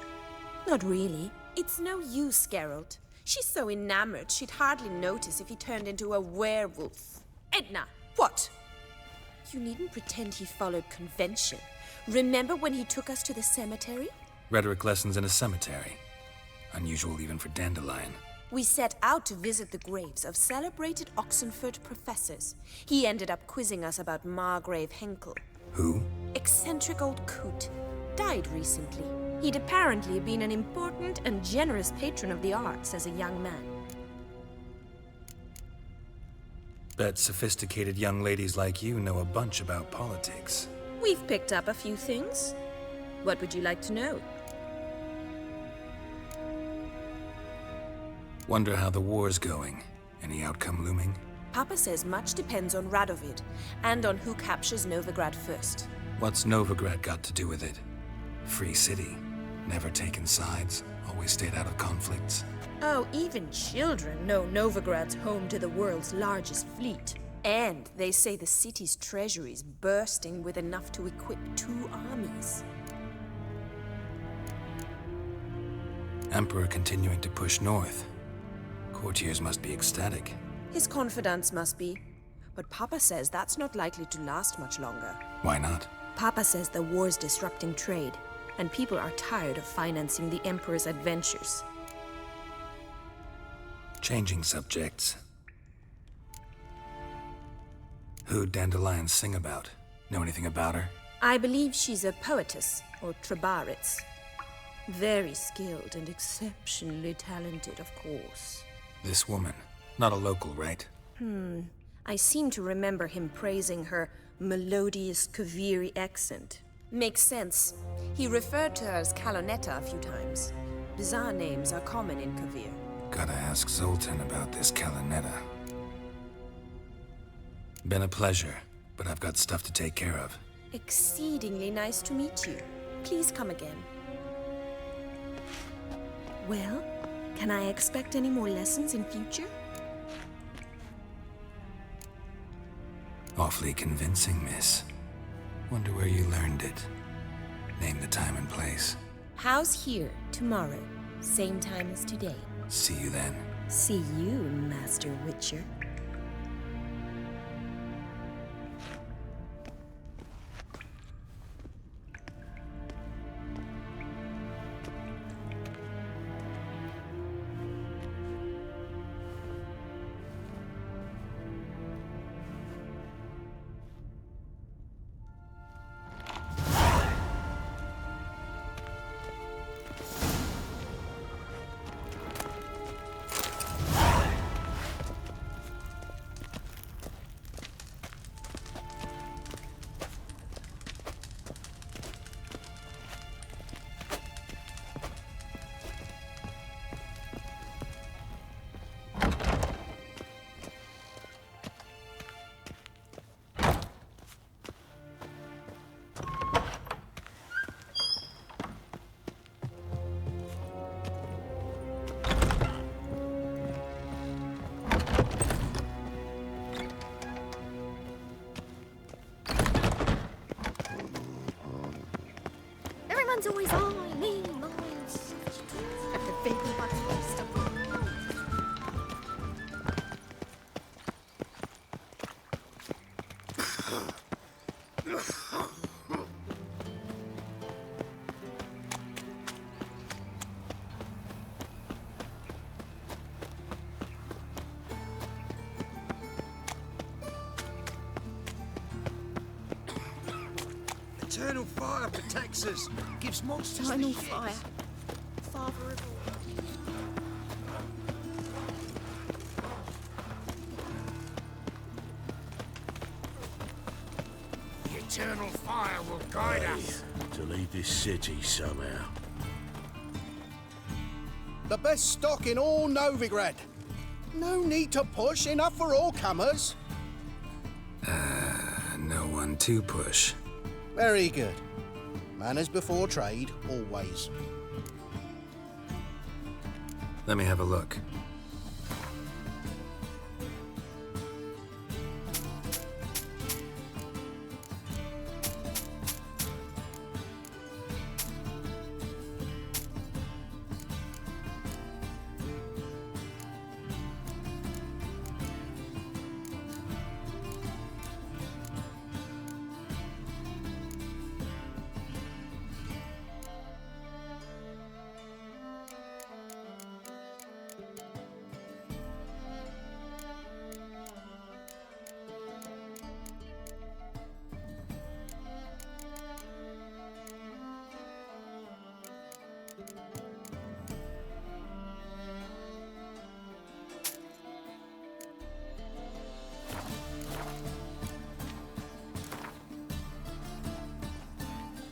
Not really. It's no use, Geralt. She's so enamored she'd hardly notice if he turned into a werewolf. Edna, what? You needn't pretend he followed convention. Remember when he took us to the cemetery? Rhetoric lessons in a cemetery. Unusual even for Dandelion. We set out to visit the graves of celebrated Oxenford professors. He ended up quizzing us about Margrave Henkel. Who? Eccentric old coot. Died recently. He'd apparently been an important and generous patron of the arts as a young man. Bet sophisticated young ladies like you know a bunch about politics. We've picked up a few things. What would you like to know? Wonder how the war's going. Any outcome looming? Papa says much depends on Radovid, and on who captures Novigrad first. What's Novigrad got to do with it? Free city. Never taken sides. Always stayed out of conflicts. Oh, even children know Novigrad's home to the world's largest fleet. And they say the city's treasury's bursting with enough to equip 2 armies. Emperor continuing to push north. Courtiers must be ecstatic. His confidants must be. But Papa says that's not likely to last much longer. Why not? Papa says the war's disrupting trade, and people are tired of financing the Emperor's adventures. Changing subjects. Who'd Dandelion sing about? Know anything about her? I believe she's a poetess, or trabaritz. Very skilled and exceptionally talented, of course. This woman. Not a local, right? I seem to remember him praising her melodious Kaviri accent. Makes sense. He referred to her as Calonetta a few times. Bizarre names are common in Kavir. Gotta ask Zoltan about this Calonetta. Been a pleasure, but I've got stuff to take care of. Exceedingly nice to meet you. Please come again. Well, can I expect any more lessons in future? Awfully convincing, miss. Wonder where you learned it. Name the time and place. House here, tomorrow. Same time as today. See you then. See you, Master Witcher. always I, me, mine, savage twins. Have the baby by the waist up. Eternal fire protects us. Gives monsters Eternal the shits. fire. Father of all. The eternal fire will guide us. To leave this city somehow. The best stock in all Novigrad. No need to push, enough for all comers. No one to push. Very good. Manners before trade, always. Let me have a look.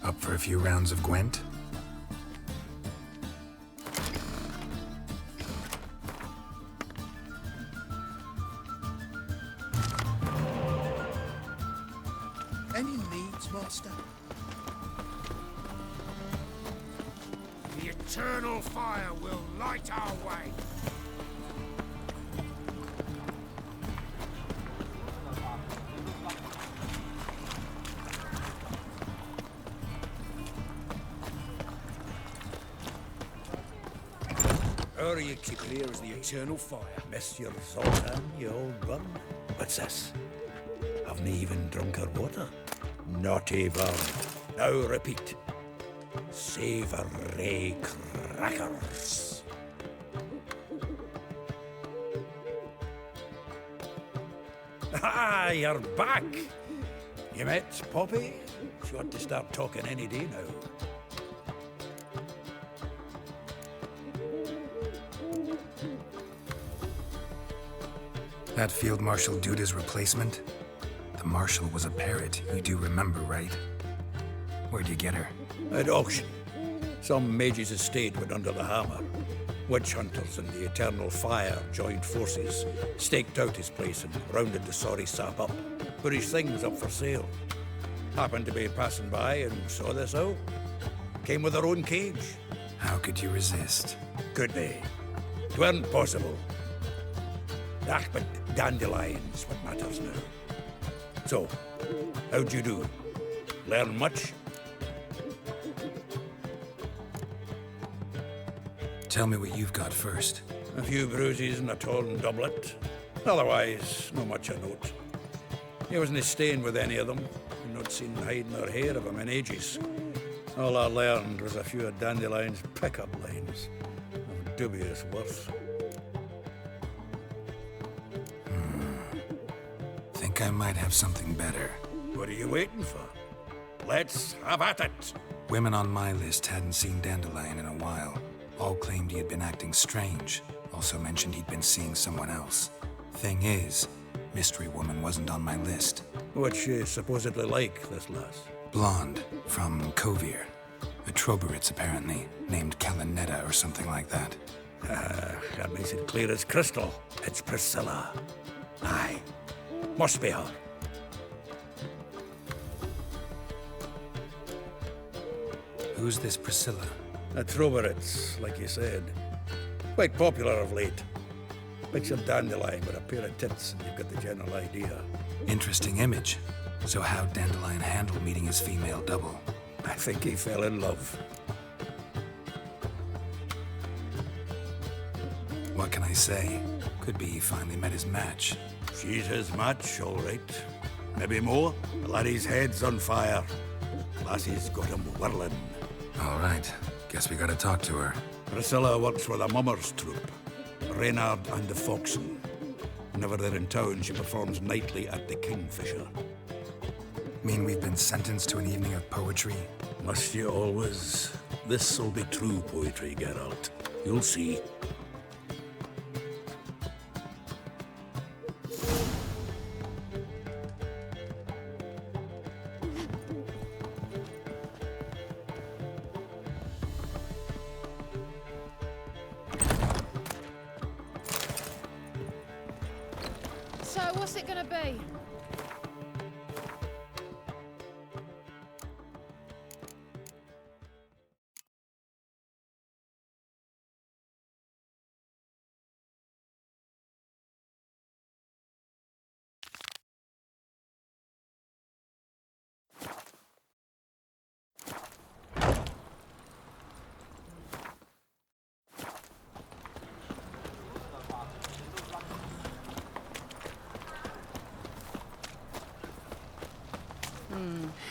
Up for a few rounds of Gwent? Any needs, master? The eternal fire will light our way. How are you keep clear as the eternal fire? Monsieur Zoltan, you old bum. What's this? Haven't even drunk her water? Not even. Now repeat. Savoury crackers. Ah, you're back. You met Poppy? She ought to start talking any day now. That Field Marshal Duda's replacement? The Marshal was a parrot, you do remember, right? Where'd you get her? At auction. Some mage's estate went under the hammer. Witch hunters and the Eternal Fire joined forces, staked out his place and rounded the sorry sap up. Put his things up for sale. Happened to be passing by and saw this out. Came with her own cage. How could you resist? Could they? 'Tweren't possible. Ah, but dandelions what matters now. So, how'd you do? Learn much? Tell me what you've got first. A few bruises and a torn doublet. Otherwise, not much of note. He wasn't staying with any of them. I'd not seen hiding or hair of him in ages. All I learned was a few of Dandelion's pickup lines of dubious worth. Think I might have something better. What are you waiting for? Let's have at it. Women on my list hadn't seen Dandelion in a while. All claimed he had been acting strange. Also mentioned he'd been seeing someone else. Thing is, Mystery Woman wasn't on my list. What's she supposedly like, this lass? Blonde, from Kovir. A Troberitz, apparently, named Kalinetta or something like that. That makes it clear as crystal. It's Priscilla. Aye. Must be her. Who's this Priscilla? A Troberitz, like you said. Quite popular of late. Picture Dandelion with a pair of tits and you've got the general idea. Interesting image. So how'd Dandelion handle meeting his female double? I think he fell in love. What can I say? Could be he finally met his match. She's his match, all right. Maybe more. The laddie's head's on fire. Lassie's got him whirling. All right. Guess we gotta talk to her. Priscilla works with a mummers troupe. Reynard and the Foxen. Whenever they're in town, she performs nightly at the Kingfisher. Mean we've been sentenced to an evening of poetry? Must you always? This'll be true poetry, Geralt. You'll see. So, what's it gonna be?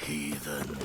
Heathen.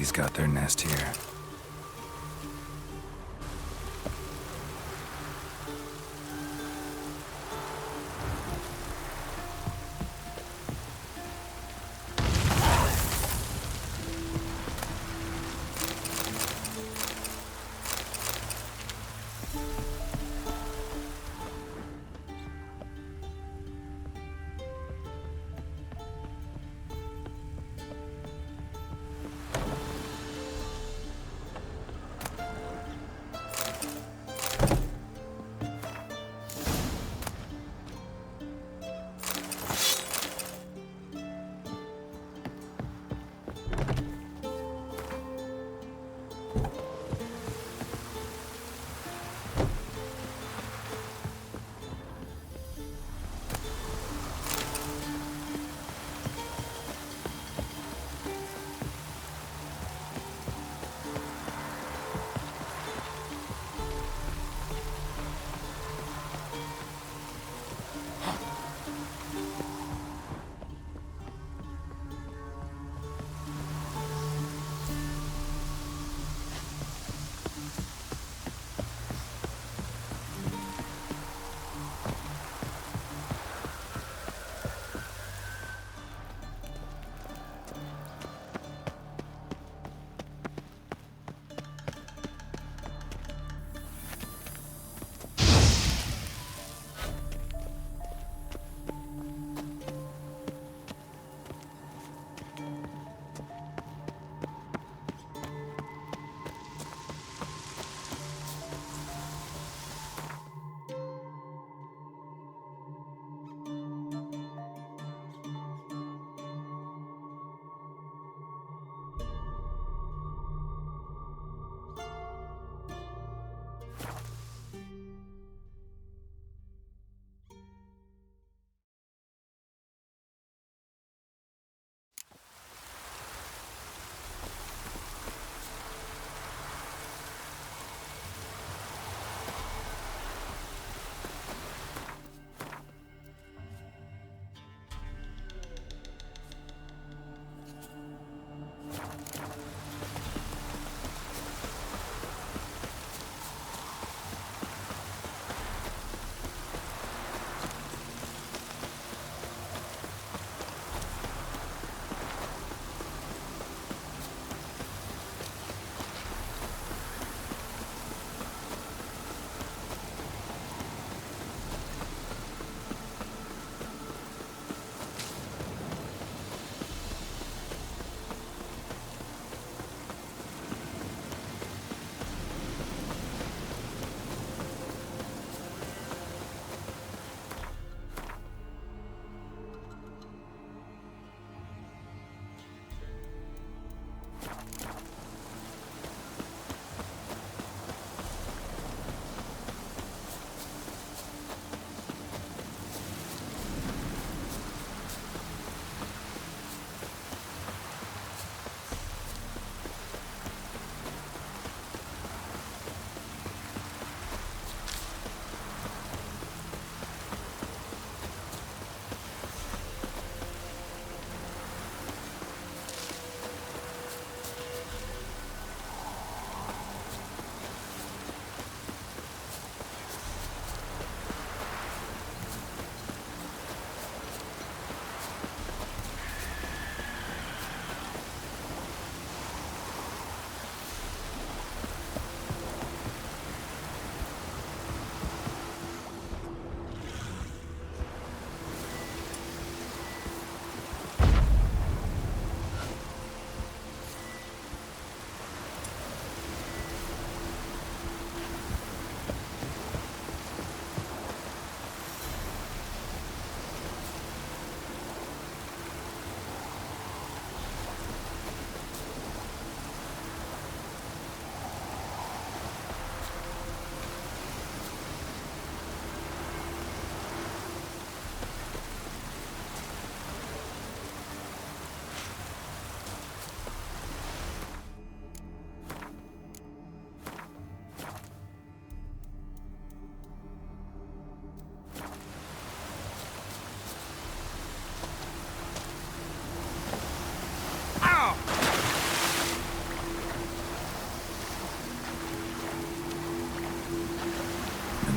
Nobody's got their nest here.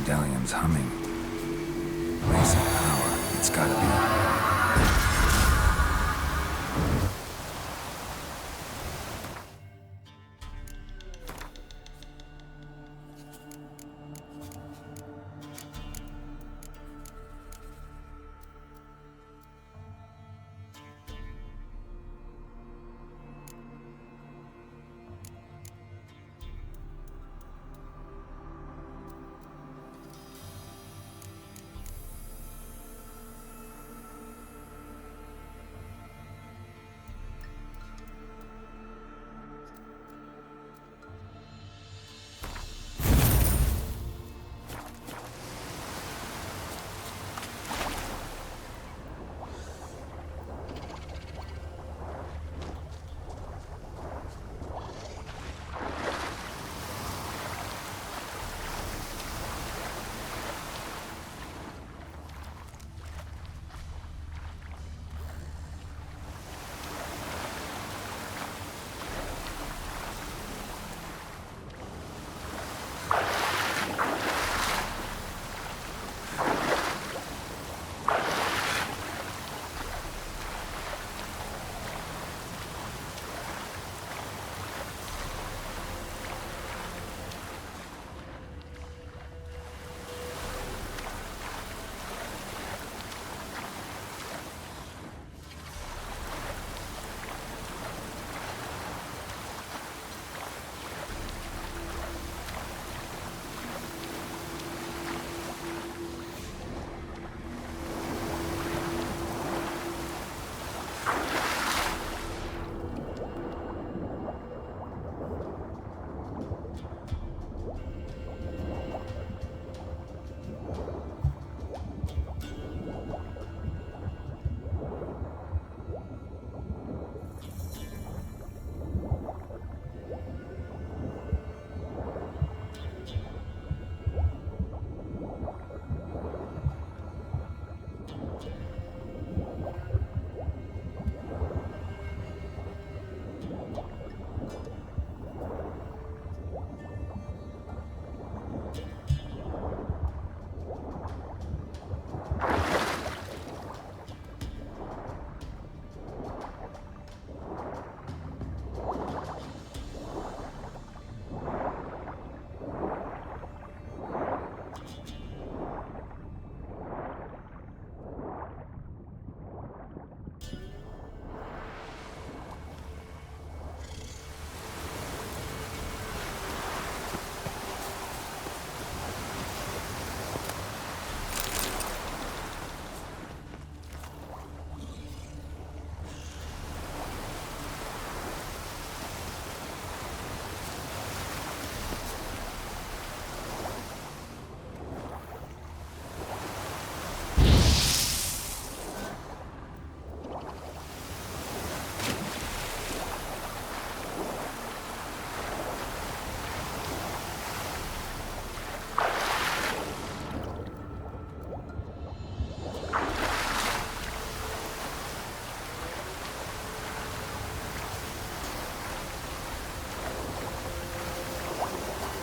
medallion's humming. Place of power. It's gotta be.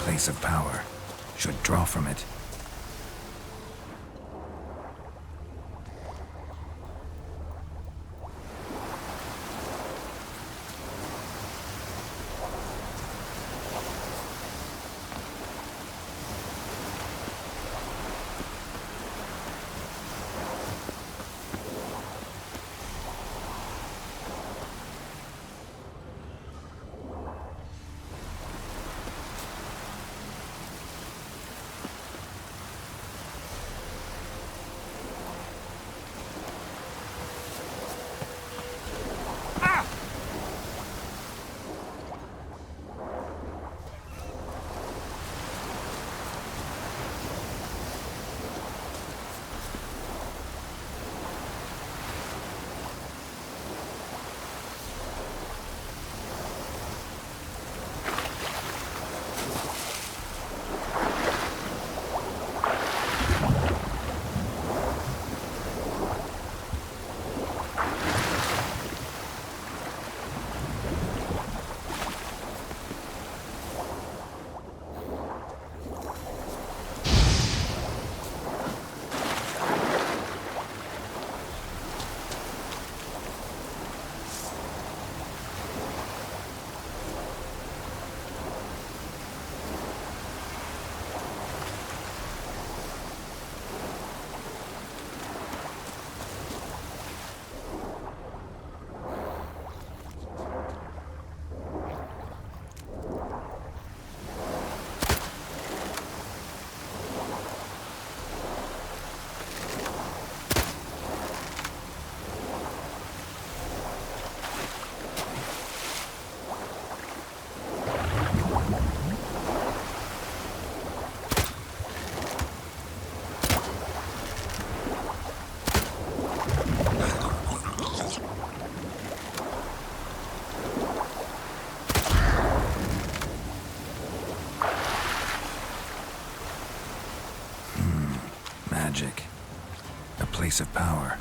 Place of power. Should draw from it. magic. A place of power.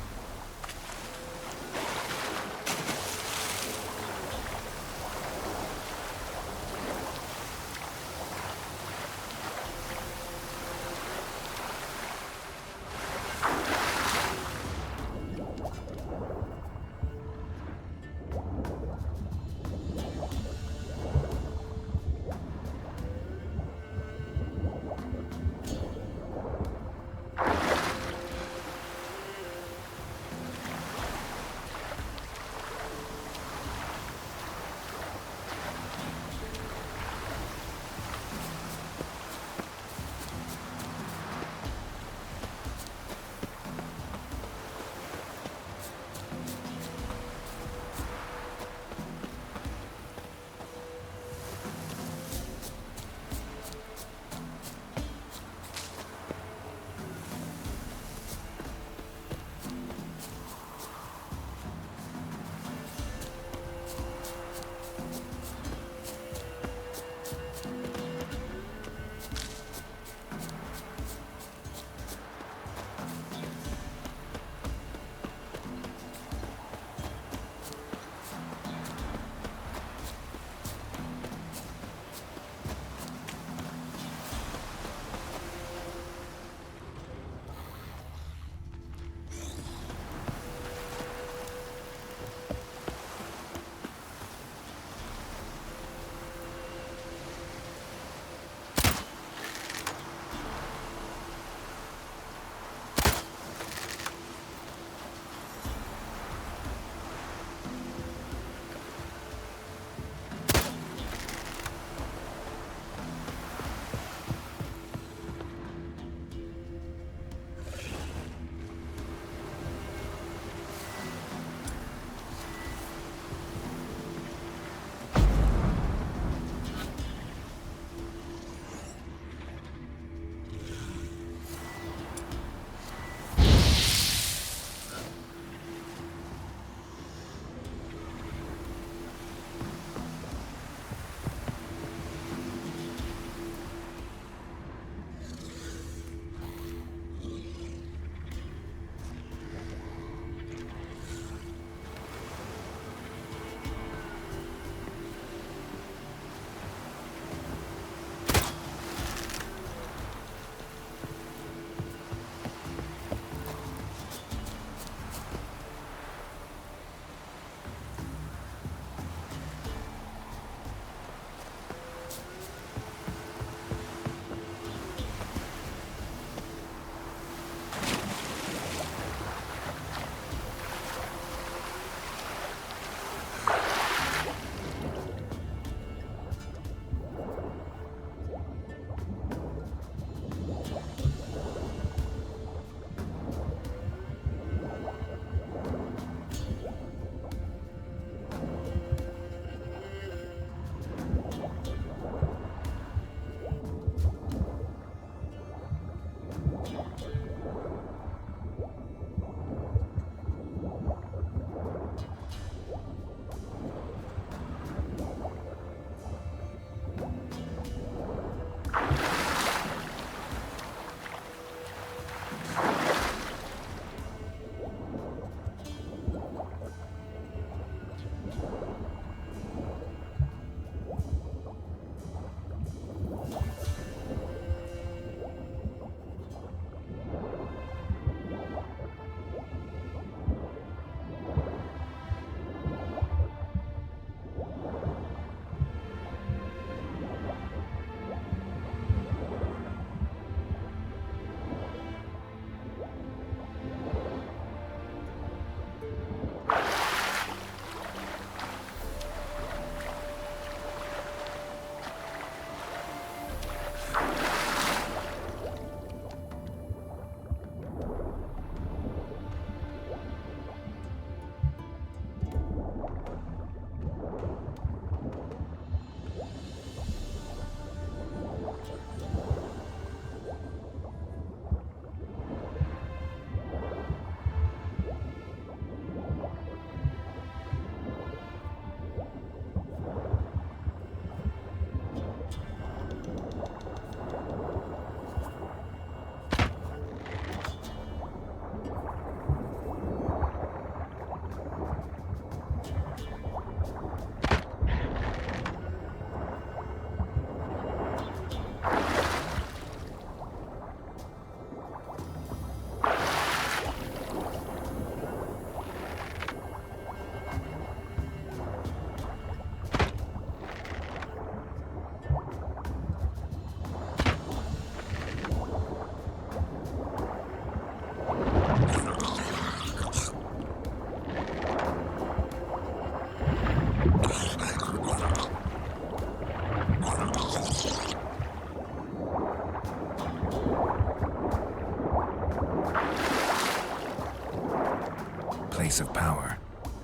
place of power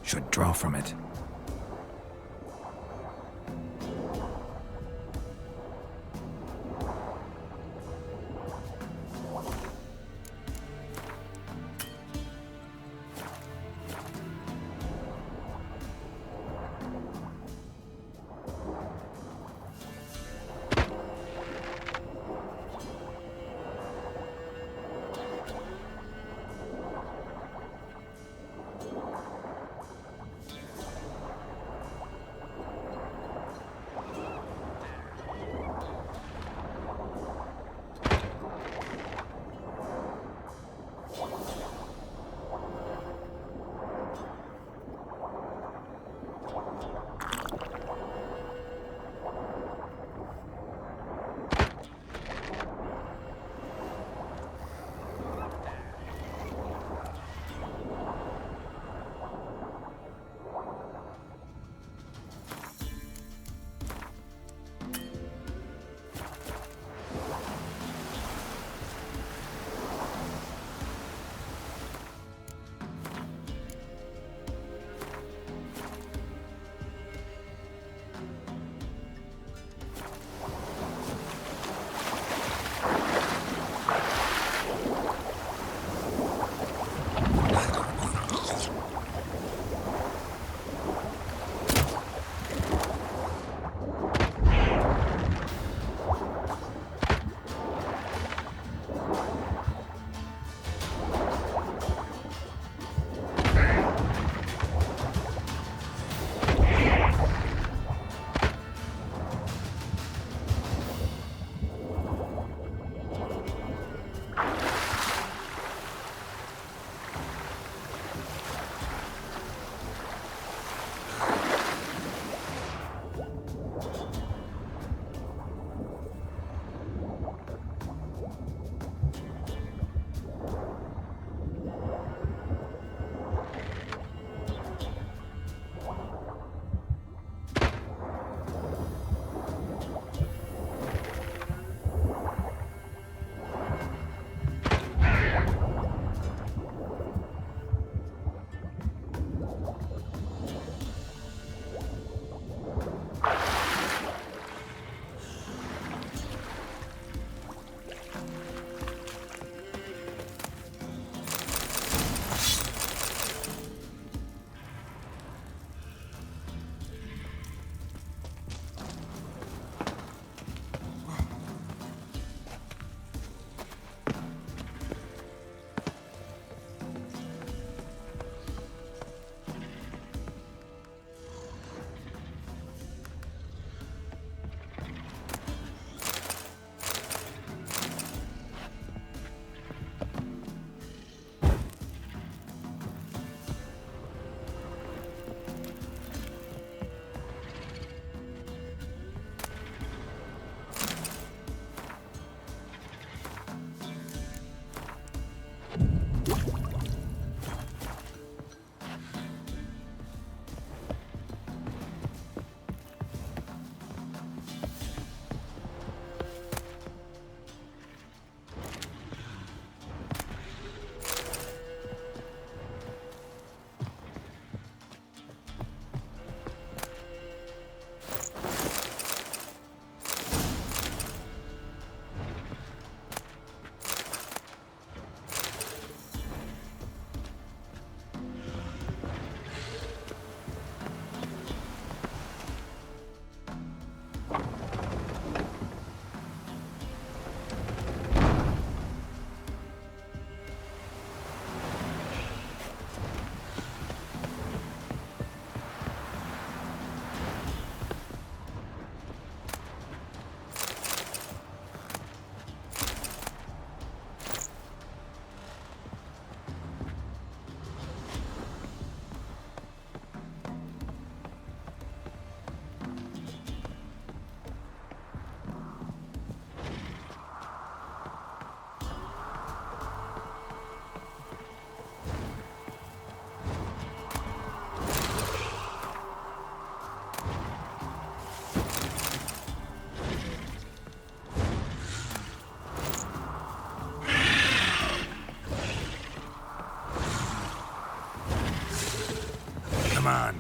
should draw from it.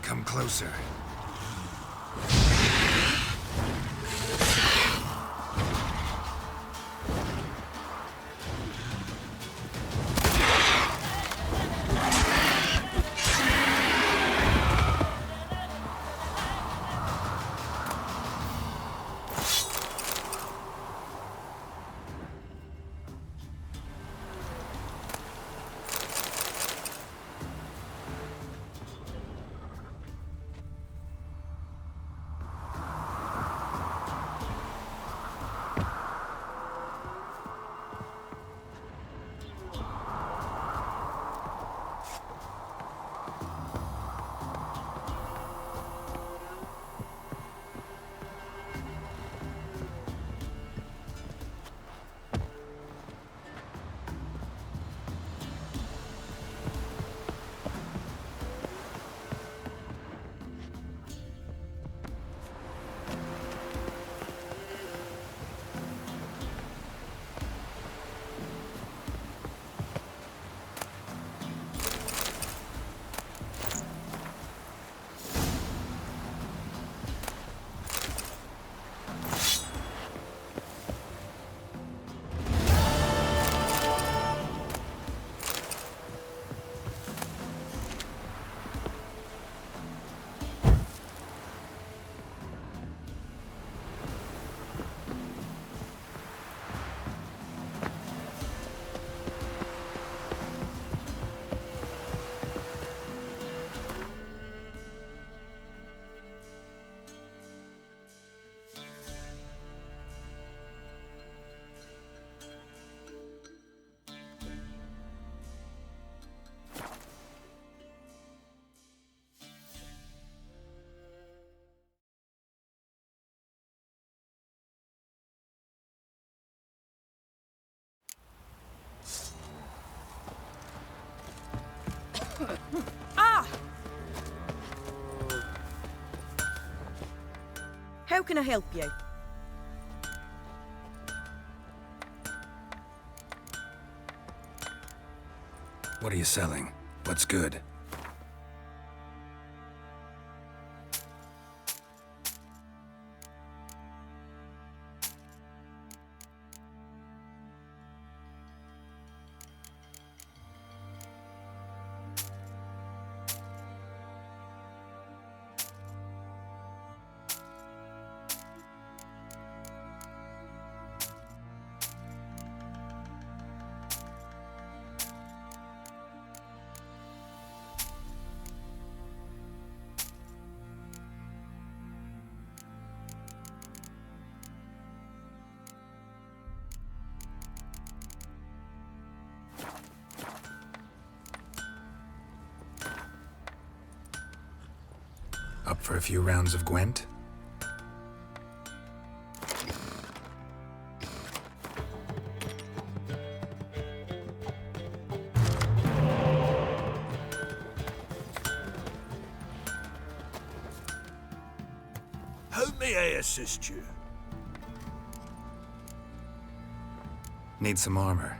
Come closer. Ah! How can I help you? What are you selling? What's good? Up for a few rounds of Gwent? How may I assist you? Need some armor.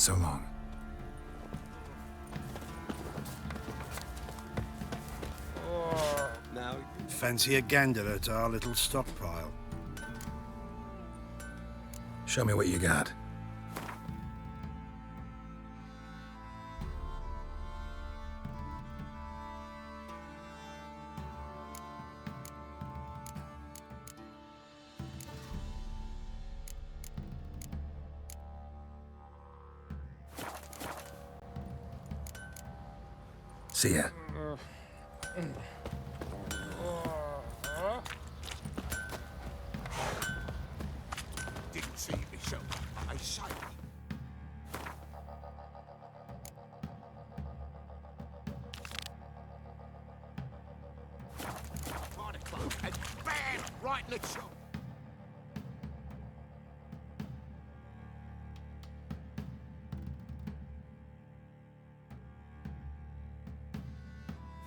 So long. Now, fancy a gander at our little stockpile? Show me what you got. See ya. Didn't see it myself. I say. Find a cloak and bam! Right in the chop.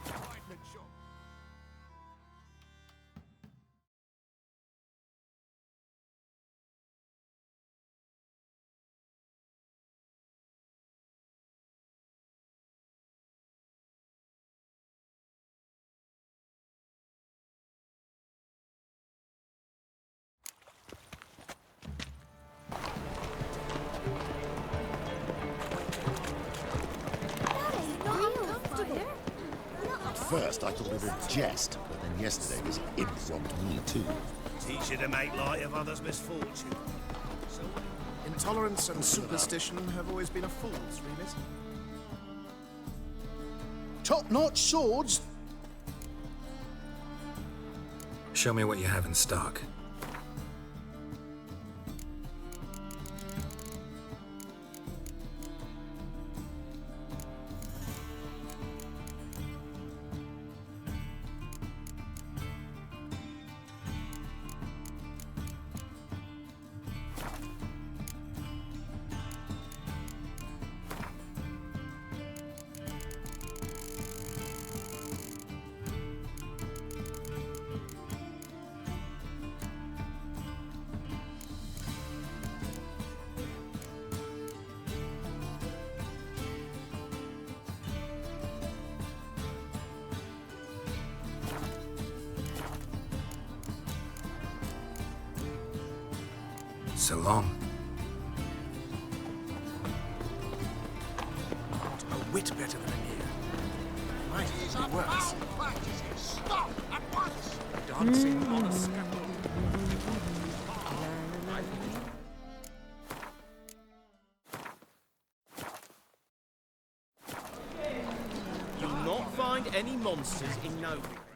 Right in the chop. At first, I thought it a jest, but then yesterday this imp robbed me too. Teach you to make light of others' misfortune. Intolerance and superstition have always been a fool's remit. Top-notch swords? Show me what you have in stock. So long. Not a whit better than a year. Might These be are worse. foul practices. Stop at once. Dancing on a scaffold. You'll not find any monsters in Novigrad.